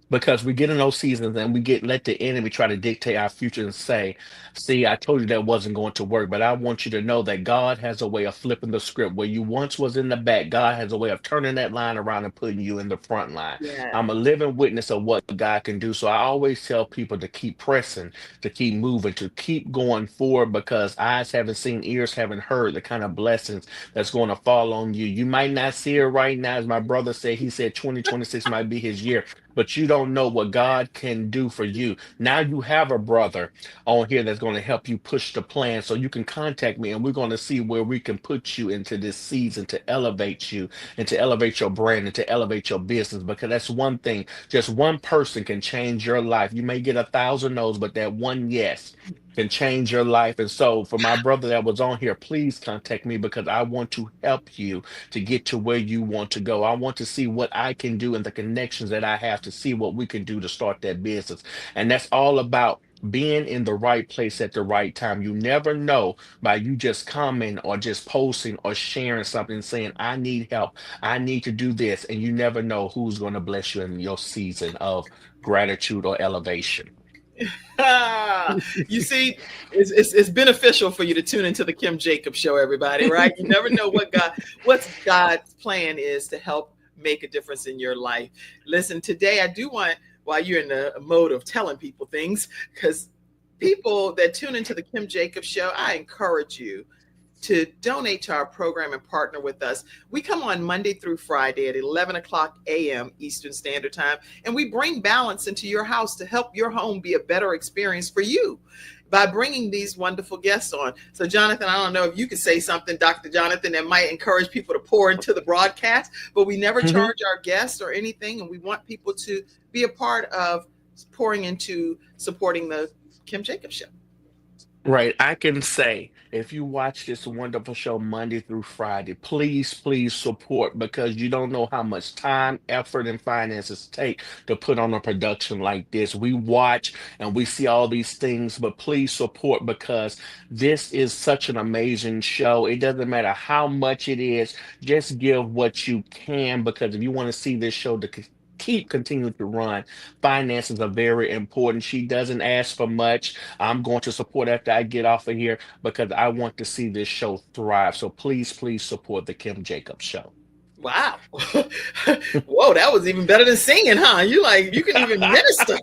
because we get in those seasons and we get let the enemy try to dictate our future and say, see, I told you that wasn't going to work. But I want you to know that God has a way of flipping the script. Where you once was in the back, God has a way of turning that line around and putting you in the front line. Yeah. I'm a living witness of what God can do. So I always tell people to keep pressing, to keep moving, to keep going forward, because eyes haven't seen, ears haven't heard the kind of blessings that's going to fall on you. You might not see it right now. As my brother said, he said 2026 might be his year, but you don't know what God can do for you. Now you have a brother on here that's going to help you push the plan. So you can contact me and we're going to see where we can put you into this season to elevate you and to elevate your brand and to elevate your business. Because that's one thing, just one person can change your life. You may get 1,000 no's, but that one yes can change your life. And so for my brother that was on here, please contact me, because I want to help you to get to where you want to go. I want to see what I can do and the connections that I have to see what we can do to start that business. And that's all about being in the right place at the right time. You never know by you just commenting or just posting or sharing something saying, I need help. I need to do this. And you never know who's going to bless you in your season of gratitude or elevation. You see, it's beneficial for you to tune into the Kim Jacobs Show, everybody, right? You never know what's God's plan is to help make a difference in your life. Listen, today I do want, while you're in the mode of telling people things, because people that tune into the Kim Jacobs Show, I encourage you to donate to our program and partner with us. We come on Monday through Friday at 11 o'clock a.m. Eastern Standard Time, and we bring balance into your house to help your home be a better experience for you by bringing these wonderful guests on. So, Jonathan, I don't know if you could say something, Dr. Jonathan, that might encourage people to pour into the broadcast, but we never charge our guests or anything, and we want people to be a part of pouring into supporting the Kim Jacobs Show. Right. I can say if you watch this wonderful show Monday through Friday, please, please support because you don't know how much time, effort, and finances take to put on a production like this. We watch and we see all these things, but please support because this is such an amazing show. It doesn't matter how much it is, just give what you can because if you want to see this show to keep continuing to run, finances are very important. She doesn't ask for much. I'm going to support after I get off of here because I want to see this show thrive. So please, please support the Kim Jacobs Show. Wow. Whoa, that was even better than singing, huh? You can even minister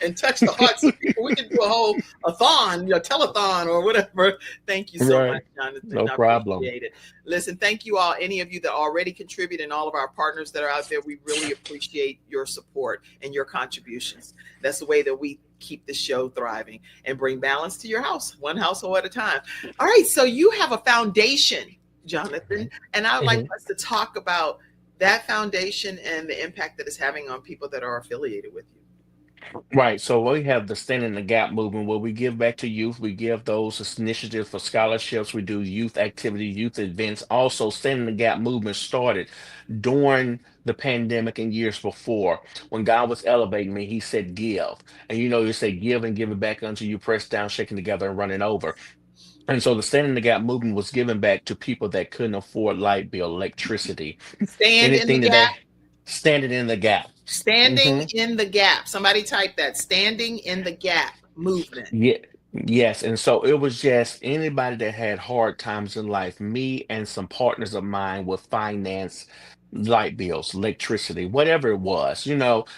and touch the hearts of people. We can do a whole telethon or whatever. Thank you so much, Jonathan. No problem. Appreciate it. Listen, thank you all, any of you that already contribute and all of our partners that are out there. We really appreciate your support and your contributions. That's the way that we keep the show thriving and bring balance to your house, one household at a time. All right, so you have a foundation, Jonathan, and I'd like us to talk about that foundation and the impact that it's having on people that are affiliated with you. Right. So we have the Stand in the Gap movement where we give back to youth. We give those initiatives for scholarships. We do youth activities, youth events. Also, Stand in the Gap movement started during the pandemic and years before. When God was elevating me, he said, give. And you say give and give it back unto you, pressed down, shaken together, and running over. And so the Stand in the Gap movement was given back to people that couldn't afford light bill, electricity, Stand in the anything that gap. standing in the gap. Standing in the gap. Somebody type that. Standing in the gap movement. Yeah, yes. And so it was just anybody that had hard times in life, me and some partners of mine with finance, light bills, electricity, whatever it was,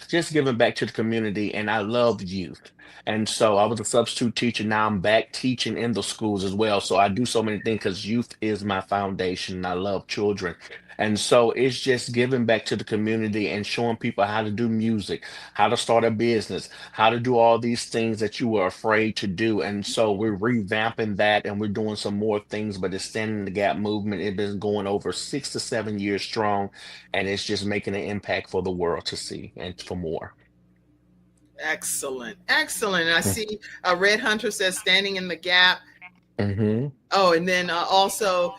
just giving back to the community. And I love youth. And so I was a substitute teacher. Now I'm back teaching in the schools as well. So I do so many things because youth is my foundation. And I love children. And so it's just giving back to the community and showing people how to do music, how to start a business, how to do all these things that you were afraid to do. And so we're revamping that and we're doing some more things, but it's Standing in the Gap movement. It's been going over 6 to 7 years strong, and it's just making an impact for the world to see and for more. Excellent. Excellent. And I see Red Hunter says Standing in the Gap. Mm-hmm. Oh, and then also,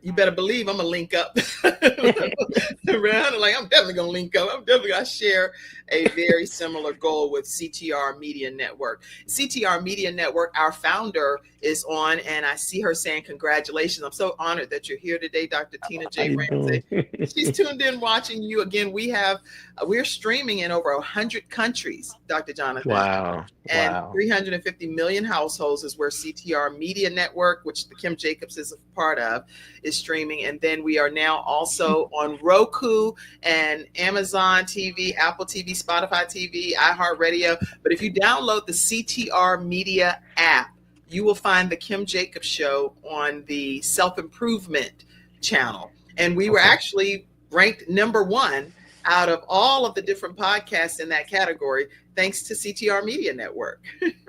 you better believe I'm gonna link up. Like I'm definitely gonna link up. I'm definitely gonna share a very similar goal with CTR Media Network. CTR Media Network, our founder is on, and I see her saying congratulations. I'm so honored that you're here today, Dr. Tina J. Ramsey. She's tuned in watching you. Again, we're streaming in over 100 countries, Dr. Jonathan. Wow. And Wow. 350 million households is where CTR Media Network, which the Kim Jacobs is a part of, is streaming. And then we are now also on Roku and Amazon TV, Apple TV, Spotify TV, iHeartRadio. But if you download the CTR Media app, you will find the Kim Jacobs Show on the self-improvement channel. And we were actually ranked number 1 out of all of the different podcasts in that category, thanks to CTR Media Network.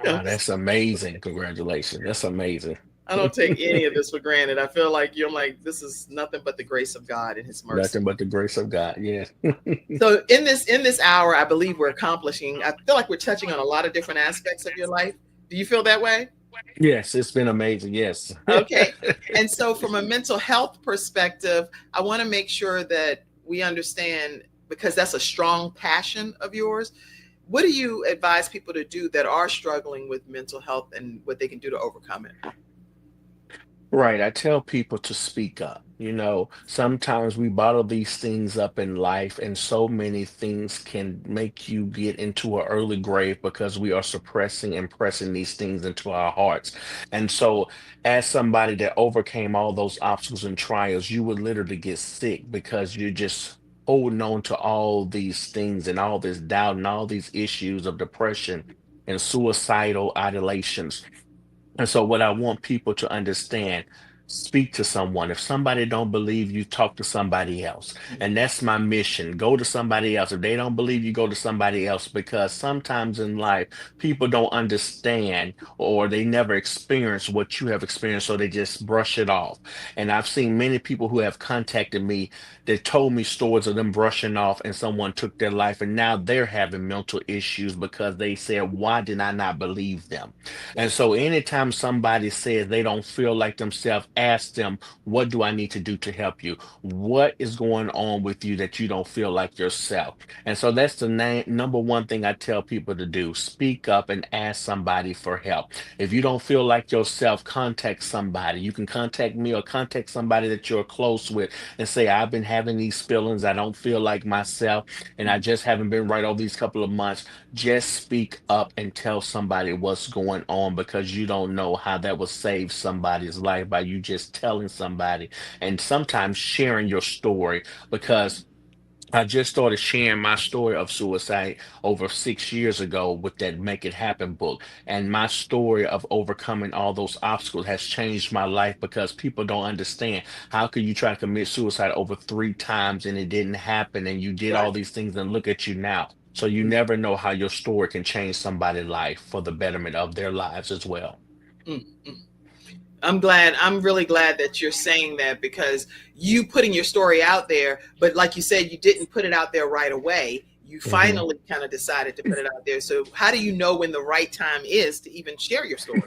Wow, that's amazing. Congratulations. That's amazing. I don't take any of this for granted. I feel like this is nothing but the grace of God and his mercy. Nothing but the grace of God. Yeah. So in this hour, I believe I feel like we're touching on a lot of different aspects of your life. Do you feel that way? Yes, it's been amazing. Yes. Okay. And so from a mental health perspective, I want to make sure that we understand, because that's a strong passion of yours. What do you advise people to do that are struggling with mental health and what they can do to overcome it? Right. I tell people to speak up. Sometimes we bottle these things up in life, and so many things can make you get into an early grave because we are suppressing and pressing these things into our hearts. And so, as somebody that overcame all those obstacles and trials, you would literally get sick because you're just holding on to all these things and all this doubt and all these issues of depression and suicidal ideations. And so what I want people to understand, speak to someone. If somebody don't believe you, talk to somebody else. And that's my mission. Go to somebody else. If they don't believe you, go to somebody else, because sometimes in life people don't understand or they never experience what you have experienced, so they just brush it off. And I've seen many people who have contacted me that told me stories of them brushing off and someone took their life, and now they're having mental issues because they said, why did I not believe them? And so anytime somebody says they don't feel like themselves, ask them, what do I need to do to help you? What is going on with you that you don't feel like yourself? And so that's the number one thing I tell people to do. Speak up and ask somebody for help. If you don't feel like yourself, contact somebody. You can contact me or contact somebody that you're close with and say, I've been having these feelings. I don't feel like myself, and I just haven't been right over these couple of months. Just speak up and tell somebody what's going on, because you don't know how that will save somebody's life by you just telling somebody and sometimes sharing your story. Because I just started sharing my story of suicide over 6 years ago with that Make It Happen book. And my story of overcoming all those obstacles has changed my life, because people don't understand, how could you try to commit suicide over 3 times and it didn't happen, and you did all Right. these things and look at you now. So you never know how your story can change somebody's life for the betterment of their lives as well. Mm-hmm. I'm really glad that you're saying that, because you putting your story out there, but like you said, you didn't put it out there right away. You Mhm. finally kind of decided to put it out there. So how do you know when the right time is to even share your story?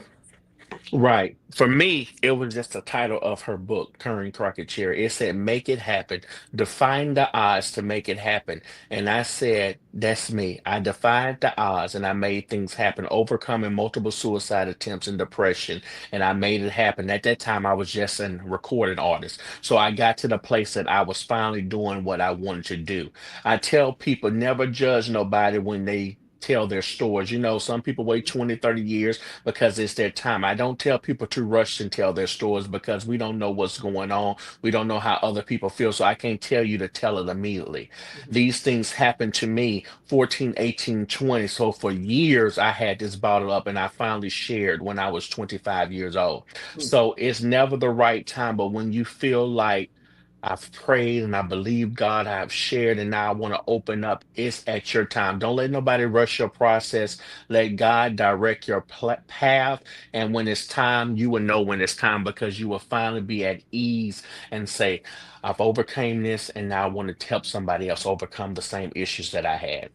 Right. For me, it was just the title of her book, Karen Crockett Cherry. It said, Make It Happen. Define the odds to make it happen. And I said, that's me. I defied the odds and I made things happen, overcoming multiple suicide attempts and depression. And I made it happen. At that time, I was just a recording artist. So I got to the place that I was finally doing what I wanted to do. I tell people, never judge nobody when they tell their stories. Some people wait 20, 30 years because it's their time. I don't tell people to rush and tell their stories, because we don't know what's going on. We don't know how other people feel. So I can't tell you to tell it immediately. Mhm. These things happened to me 14, 18, 20. So for years, I had this bottled up, and I finally shared when I was 25 years old. Mhm. So it's never the right time. But when you feel like, I've prayed and I believe God, I've shared, and now I want to open up, it's at your time. Don't let nobody rush your process. Let God direct your path. And when it's time, you will know when it's time, because you will finally be at ease and say, I've overcame this, and now I want to help somebody else overcome the same issues that I had.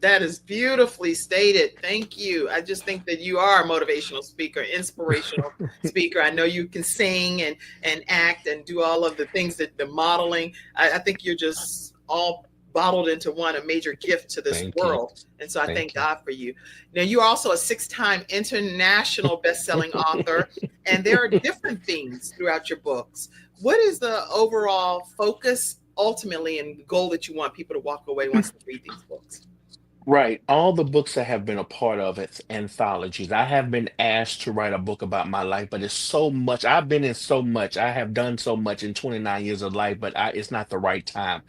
That is beautifully stated. Thank you. I just think that you are a motivational speaker, inspirational speaker. I know you can sing and act and do all of the things, that the modeling. I think you're just all bottled into one, a major gift to this Thank you. world. And so I thank Thank you. God for you. Now, you're also a six-time international best-selling author, and there are different themes throughout your books. What is the overall focus ultimately and goal that you want people to walk away once they read these books? Right. All the books I have been a part of, it's anthologies. I have been asked to write a book about my life, but it's so much. I've been in so much. I have done so much in 29 years of life, but it's not the right time.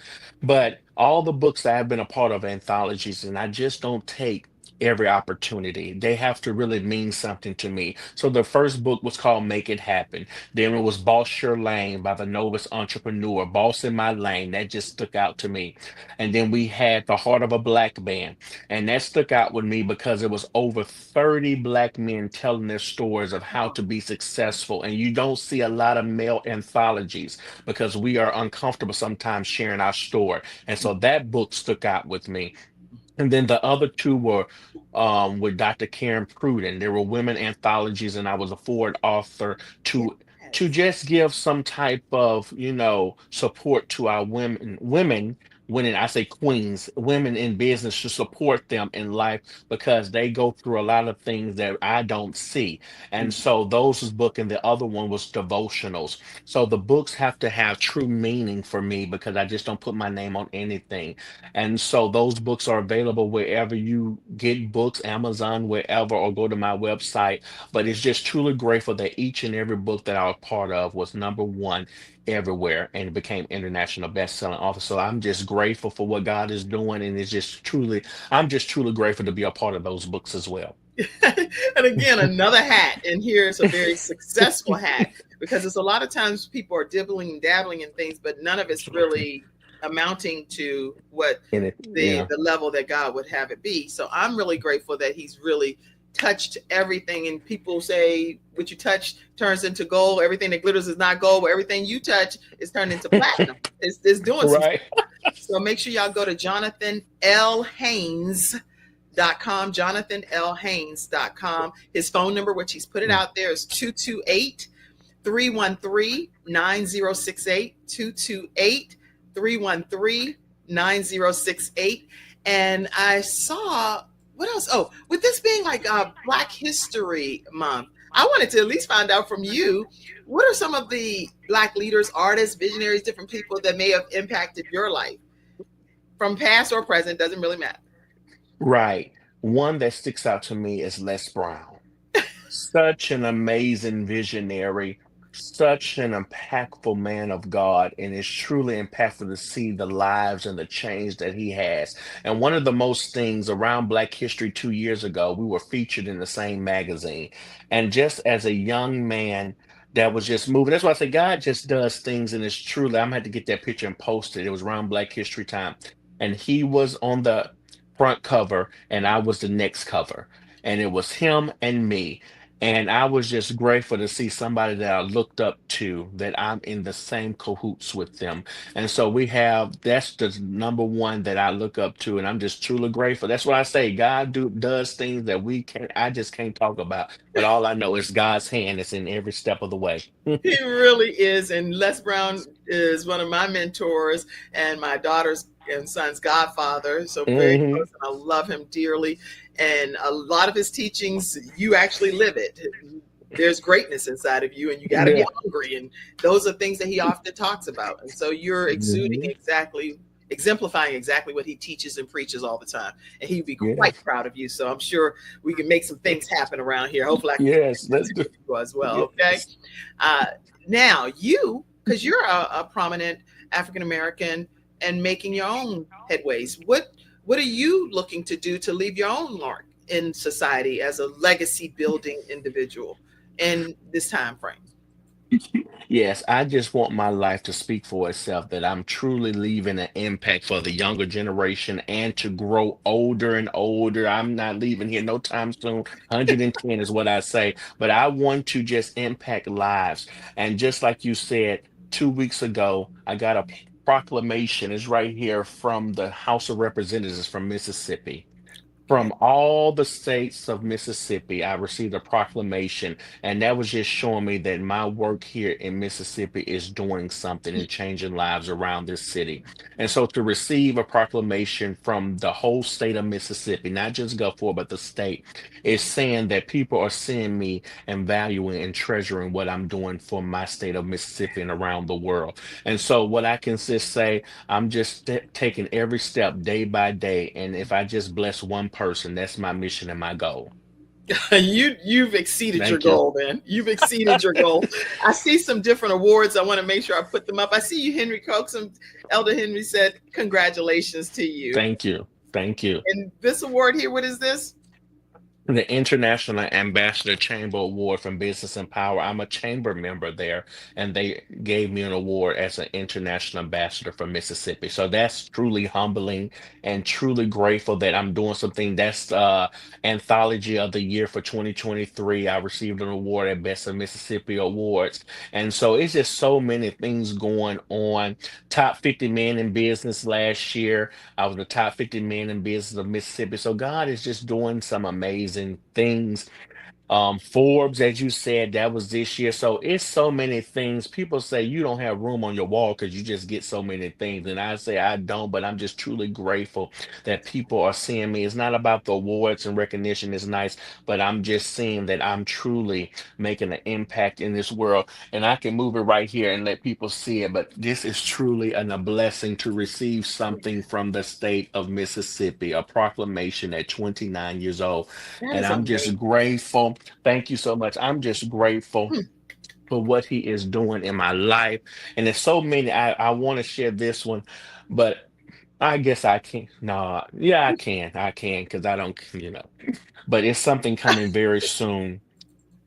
But all the books I have been a part of, anthologies, and I just don't take every opportunity. They have to really mean something to me. So the first book was called Make It Happen. Then it was Boss Your Lane by the Novus Entrepreneur, Boss in My Lane. That just stuck out to me. And then we had The Heart of a Black Man. And that stuck out with me because it was over 30 Black men telling their stories of how to be successful. And you don't see a lot of male anthologies because we are uncomfortable sometimes sharing our story. And so that book stuck out with me. And then the other two were with Dr. Karen Pruden. There were women anthologies, and I was a forward author to Yes. just give some type of support to our women women, I say queens, women in business, to support them in life because they go through a lot of things that I don't see. And so those was book, and the other one was devotionals. So the books have to have true meaning for me because I just don't put my name on anything. And so those books are available wherever you get books, Amazon, wherever, or go to my website. But it's just truly grateful that each and every book that I was part of was number one everywhere and became international best-selling author. So I'm just grateful for what God is doing, and it's just truly, I'm just truly grateful to be a part of those books as well. And again, another hat. And here's a very successful hat because it's a lot of times people are dibbling and dabbling in things, but none of it's really amounting to what And it, the level that God would have it be. So I'm really grateful that He's really touched everything. And people say what you touch turns into gold. Everything that glitters is not gold, but everything you touch is turned into platinum. It's doing some right. stuff. So make sure y'all go to JonathanLHaynes.com, JonathanLHaynes.com. His phone number, which he's put it out there, is 228-313-9068, 228-313-9068. And I saw, what else? Oh, with this being like Black History Month, I wanted to at least find out from you, what are some of the Black leaders, artists, visionaries, different people that may have impacted your life from past or present, doesn't really matter. Right. One that sticks out to me is Les Brown. Such an amazing visionary, such an impactful man of God, and it's truly impactful to see the lives and the change that he has. And one of the most things around Black History 2 years ago, we were featured in the same magazine. And just as a young man that was just moving, that's why I say God just does things, and it's truly, I'm gonna have to get that picture and post it. It was around Black History time. And he was on the front cover, and I was the next cover. And it was him and me, and I was just grateful to see somebody that I looked up to, that I'm in the same cahoots with them. And so that's the number one that I look up to. And I'm just truly grateful. That's what I say. Does things that I just can't talk about. But all I know is God's hand is in every step of the way. He really is. And Les Brown is one of my mentors and my daughter's and son's godfather. So very Hmm. close. And I love him dearly. And a lot of his teachings, you actually live it. There's greatness inside of you, and you got to be Yeah. hungry. And those are things that he often talks about. And so you're exuding Hmm. exactly, exemplifying exactly what he teaches and preaches all the time. And he'd be Yeah. quite proud of you. So I'm sure we can make some things happen around here. Hopefully I can get Yes. Let's do. to you as well. Okay. Yes. Uh, Now you, because you're a prominent African American and making your own headways, what are you looking to do to leave your own mark in society as a legacy building individual in this time frame? Yes, I just want my life to speak for itself, that I'm truly leaving an impact for the younger generation and to grow older and older. I'm not leaving here no time soon. 110 is what I say, but I want to just impact lives. And just like you said, 2 weeks ago, I got a proclamation. It's right here from the House of Representatives from Mississippi. Okay. From all the states of Mississippi, I received a proclamation, and that was just showing me that my work here in Mississippi is doing something and changing lives around this city. And so to receive a proclamation from the whole state of Mississippi, not just Gulfport, but the state, is saying that people are seeing me and valuing and treasuring what I'm doing for my state of Mississippi and around the world. And so what I can just say, I'm just taking every step day by day. And if I just bless one person, that's my mission and my goal. You've exceeded your Thank you. goal, man. You've exceeded your goal. I see some different awards. I want to make sure I put them up. I see you, Henry Coxum. Elder Henry said, congratulations to you. Thank you. Thank you. And this award here, what is this? The International Ambassador Chamber Award from Business and Power. I'm a chamber member there, and they gave me an award as an international ambassador for Mississippi. So that's truly humbling and truly grateful that I'm doing something. That's Anthology of the Year for 2023. I received an award at Best of Mississippi Awards. And so it's just so many things going on. Top 50 men in business last year. I was the top 50 men in business of Mississippi. So God is just doing some amazing things. Forbes, as you said, that was this year. So it's so many things. People say you don't have room on your wall because you just get so many things. And I say I don't, but I'm just truly grateful that people are seeing me. It's not about the awards and recognition is nice, but I'm just seeing that I'm truly making an impact in this world. And I can move it right here and let people see it. But this is truly a blessing to receive something from the state of Mississippi, a proclamation at 29 years old. That And is I'm just amazing. grateful. Thank you so much. I'm just grateful Hmm. for what he is doing in my life. And there's so many. I want to share this one, but I guess I can't. No, yeah, I can. I can because I don't. But it's something coming very soon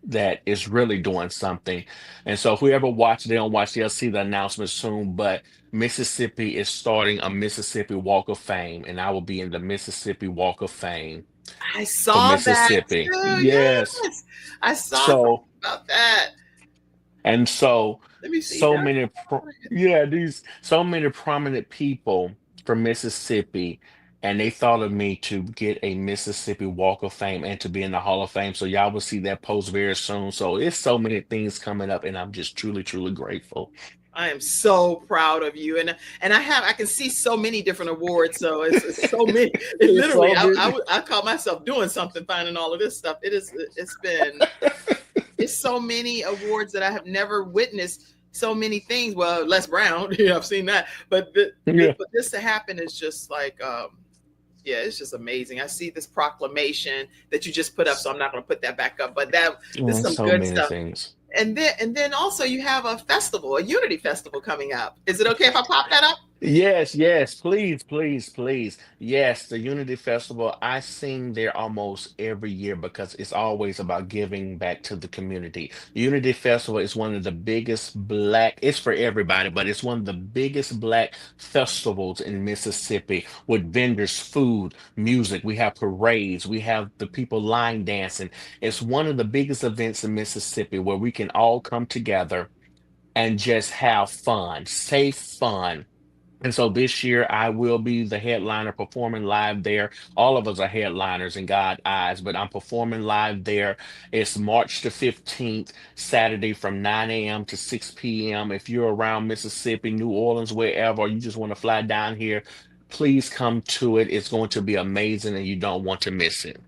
that is really doing something. And so whoever watch, they don't watch, they'll see the announcement soon. But Mississippi is starting a Mississippi Walk of Fame, and I will be in the Mississippi Walk of Fame I for saw that Mississippi. too. Yes. Yes. I saw something So about that. and so Let me see so that. many yeah, these so many prominent people from Mississippi, and they thought of me to get a Mississippi Walk of Fame and to be in the Hall of Fame. So y'all will see that post very soon. So it's so many things coming up, and I'm just truly, truly grateful. I am so proud of you, and I can see so many different awards. So it's so many. It It's literally, so many. I call myself doing something, finding all of this stuff. It's been it's so many awards that I have never witnessed. So many things. Well, Les Brown, I've seen that, but Yeah, for this to happen is just like, yeah, it's just amazing. I see this proclamation that you just put up, so I'm not going to put that back up. But this is some so good many stuff. things. And then also you have a festival, a Unity Festival coming up. Is it okay if I pop that up? Yes, yes, please, please, please. Yes, the Unity Festival, I sing there almost every year because it's always about giving back to the community. Unity Festival is one of the biggest black, it's for everybody, but it's one of the biggest black festivals in Mississippi with vendors, food, music. We have parades, we have the people line dancing. It's one of the biggest events in Mississippi where we can all come together and just have fun, safe fun. And so this year I will be the headliner performing live there. All of us are headliners in God eyes, but I'm performing live there. It's March the 15th, Saturday from 9 a.m. to 6 p.m. If you're around Mississippi, New Orleans, wherever, or you just want to fly down here, please come to it. It's going to be amazing and you don't want to miss it.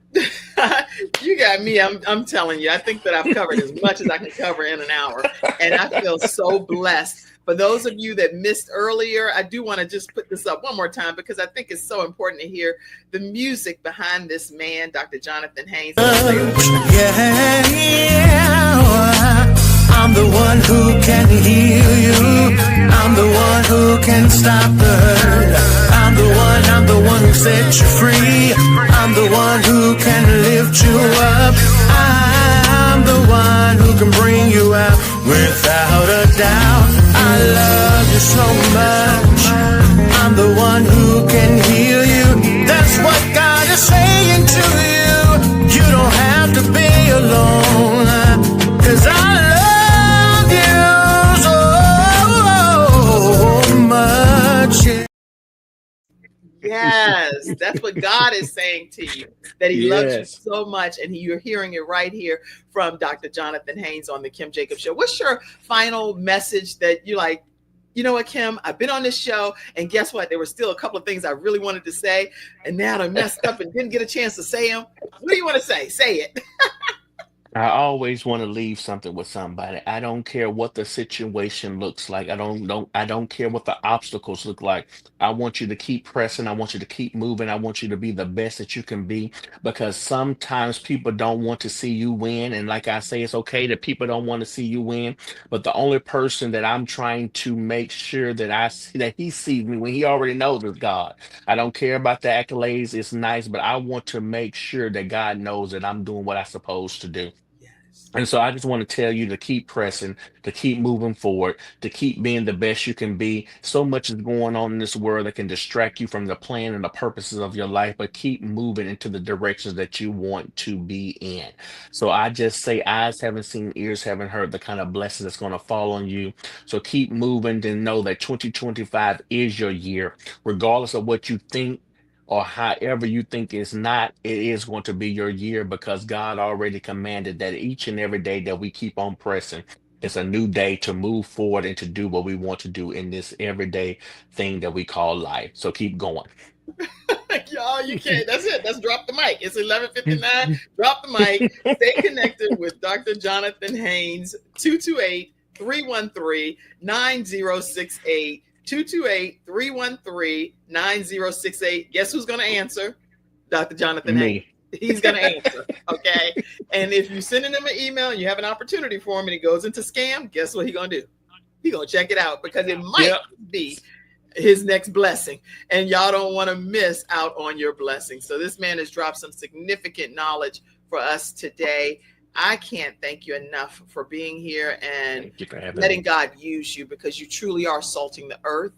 You got me. I'm telling you, I think that I've covered as much as I can cover in an hour. And I feel so blessed. For those of you that missed earlier, I do want to just put this up one more time because I think it's so important to hear the music behind this man, Dr. Jonathan Haynes. Yeah, yeah. I'm the one who can heal you. I'm the one who can stop the hurt. I'm the one who set you free. I'm the one who can lift you up. I'm the one who can bring you out without a doubt. I love you so much. I'm the one who can heal you. That's what God is saying to you. You don't have to be alone. 'Cause I love you so much. Yes, that's what God is saying to you, that He loves you Yes. so much. And you're hearing it right here from Dr. Jonathan Haynes on the Kim Jacobs Show. What's your final message that you like? You know what, Kim? I've been on this show, and guess what? There were still a couple of things I really wanted to say, and now I messed up and didn't get a chance to say them. What do you want to say? Say it. I always want to leave something with somebody. I don't care what the situation looks like. I don't care what the obstacles look like. I want you to keep pressing. I want you to keep moving. I want you to be the best that you can be because sometimes people don't want to see you win. And like I say, it's okay that people don't want to see you win. But the only person that I'm trying to make sure that I see that he sees me when he already knows is God. I don't care about the accolades. It's nice, but I want to make sure that God knows that I'm doing what I'm supposed to do. Yes. And so I just want to tell you to keep pressing, to keep moving forward, to keep being the best you can be. So much is going on in this world that can distract you from the plan and the purposes of your life, but keep moving into the directions that you want to be in. So I just say, eyes haven't seen, ears haven't heard the kind of blessing that's going to fall on you. So keep moving and know that 2025 is your year, regardless of what you think. or however you think it's not, it is going to be your year, because God already commanded that each and every day that we keep on pressing, it's a new day to move forward and to do what we want to do in this everyday thing that we call life. So keep going. Y'all, you can't. That's it. That's drop the mic. It's 11:59. Drop the mic. Stay connected with Dr. Jonathan Haynes, 228-313-9068. 228-313-9068. Guess who's going to answer? Dr. Jonathan Haynes. He's going to answer. Okay. And if you're sending him an email and you have an opportunity for him and he goes into scam, guess what he's going to do? He's going to check it out, because it might be his next blessing, and y'all don't want to miss out on your blessing. So this man has dropped some significant knowledge for us today. I can't thank you enough for being here and letting God use you, because you truly are salting the earth,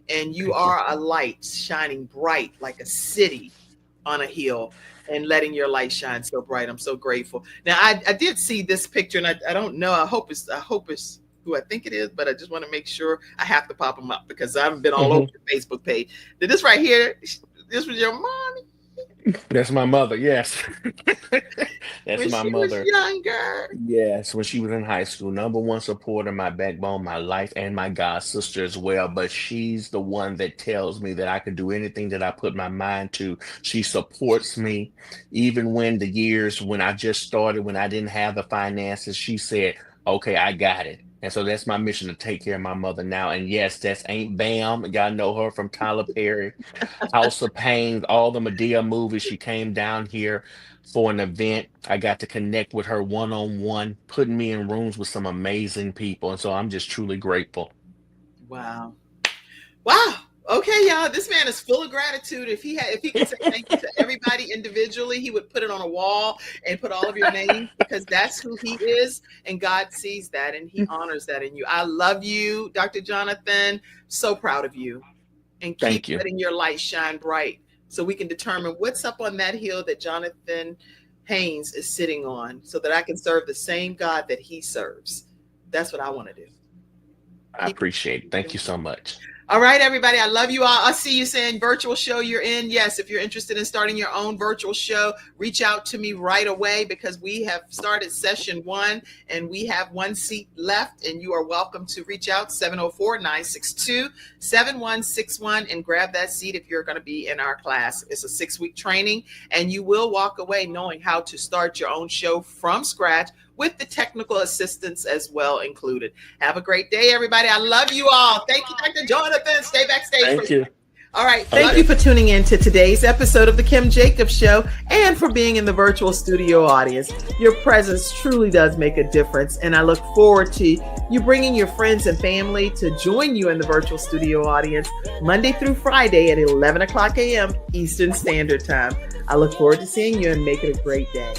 and you are a light shining bright like a city on a hill, and letting your light shine so bright. I'm so grateful. Now I did see this picture, and I don't know. I hope it's who I think it is, but I just want to make sure. I have to pop them up because I haven't been all over the Facebook page. Did this right here, this was your mommy? That's my mother, yes. That's when my she mother. was younger. Yes, when she was in high school. Number one supporter, my backbone, my life, and my God sister as well. But she's the one that tells me that I can do anything that I put my mind to. She supports me. Even when the years when I just started, when I didn't have the finances, she said, okay, I got it. And so that's my mission, to take care of my mother now. And yes, that's Aunt Bam. Y'all know her from Tyler Perry, House of Pain, all the Madea movies. She came down here for an event. I got to connect with her one-on-one, putting me in rooms with some amazing people. And so I'm just truly grateful. Wow. Wow. Okay, y'all. This man is full of gratitude. If he could say thank you to everybody individually, he would put it on a wall and put all of your names, because that's who he is, and God sees that and he honors that in you. I love you, Dr. Jonathan. So proud of you, and keep letting your light shine bright, so we can determine what's up on that hill that Jonathan Haynes is sitting on, so that I can serve the same God that he serves. That's what I want to do. I appreciate it. Thank you so much. All right, everybody. I love you all. I'll see you saying virtual show you're in. Yes, if you're interested in starting your own virtual show, reach out to me right away, because we have started session 1 and we have 1 seat left, and you are welcome to reach out 704-962-7161 and grab that seat if you're going to be in our class. It's a 6-week training, and you will walk away knowing how to start your own show from scratch, with the technical assistance as well included. Have a great day, everybody. I love you all. Thank you, Dr. Jonathan. Stay backstage. Thank you. All right. Thank you for tuning in to today's episode of The Kim Jacobs Show, and for being in the virtual studio audience. Your presence truly does make a difference, and I look forward to you bringing your friends and family to join you in the virtual studio audience Monday through Friday at 11 o'clock a.m. Eastern Standard Time. I look forward to seeing you, and make it a great day.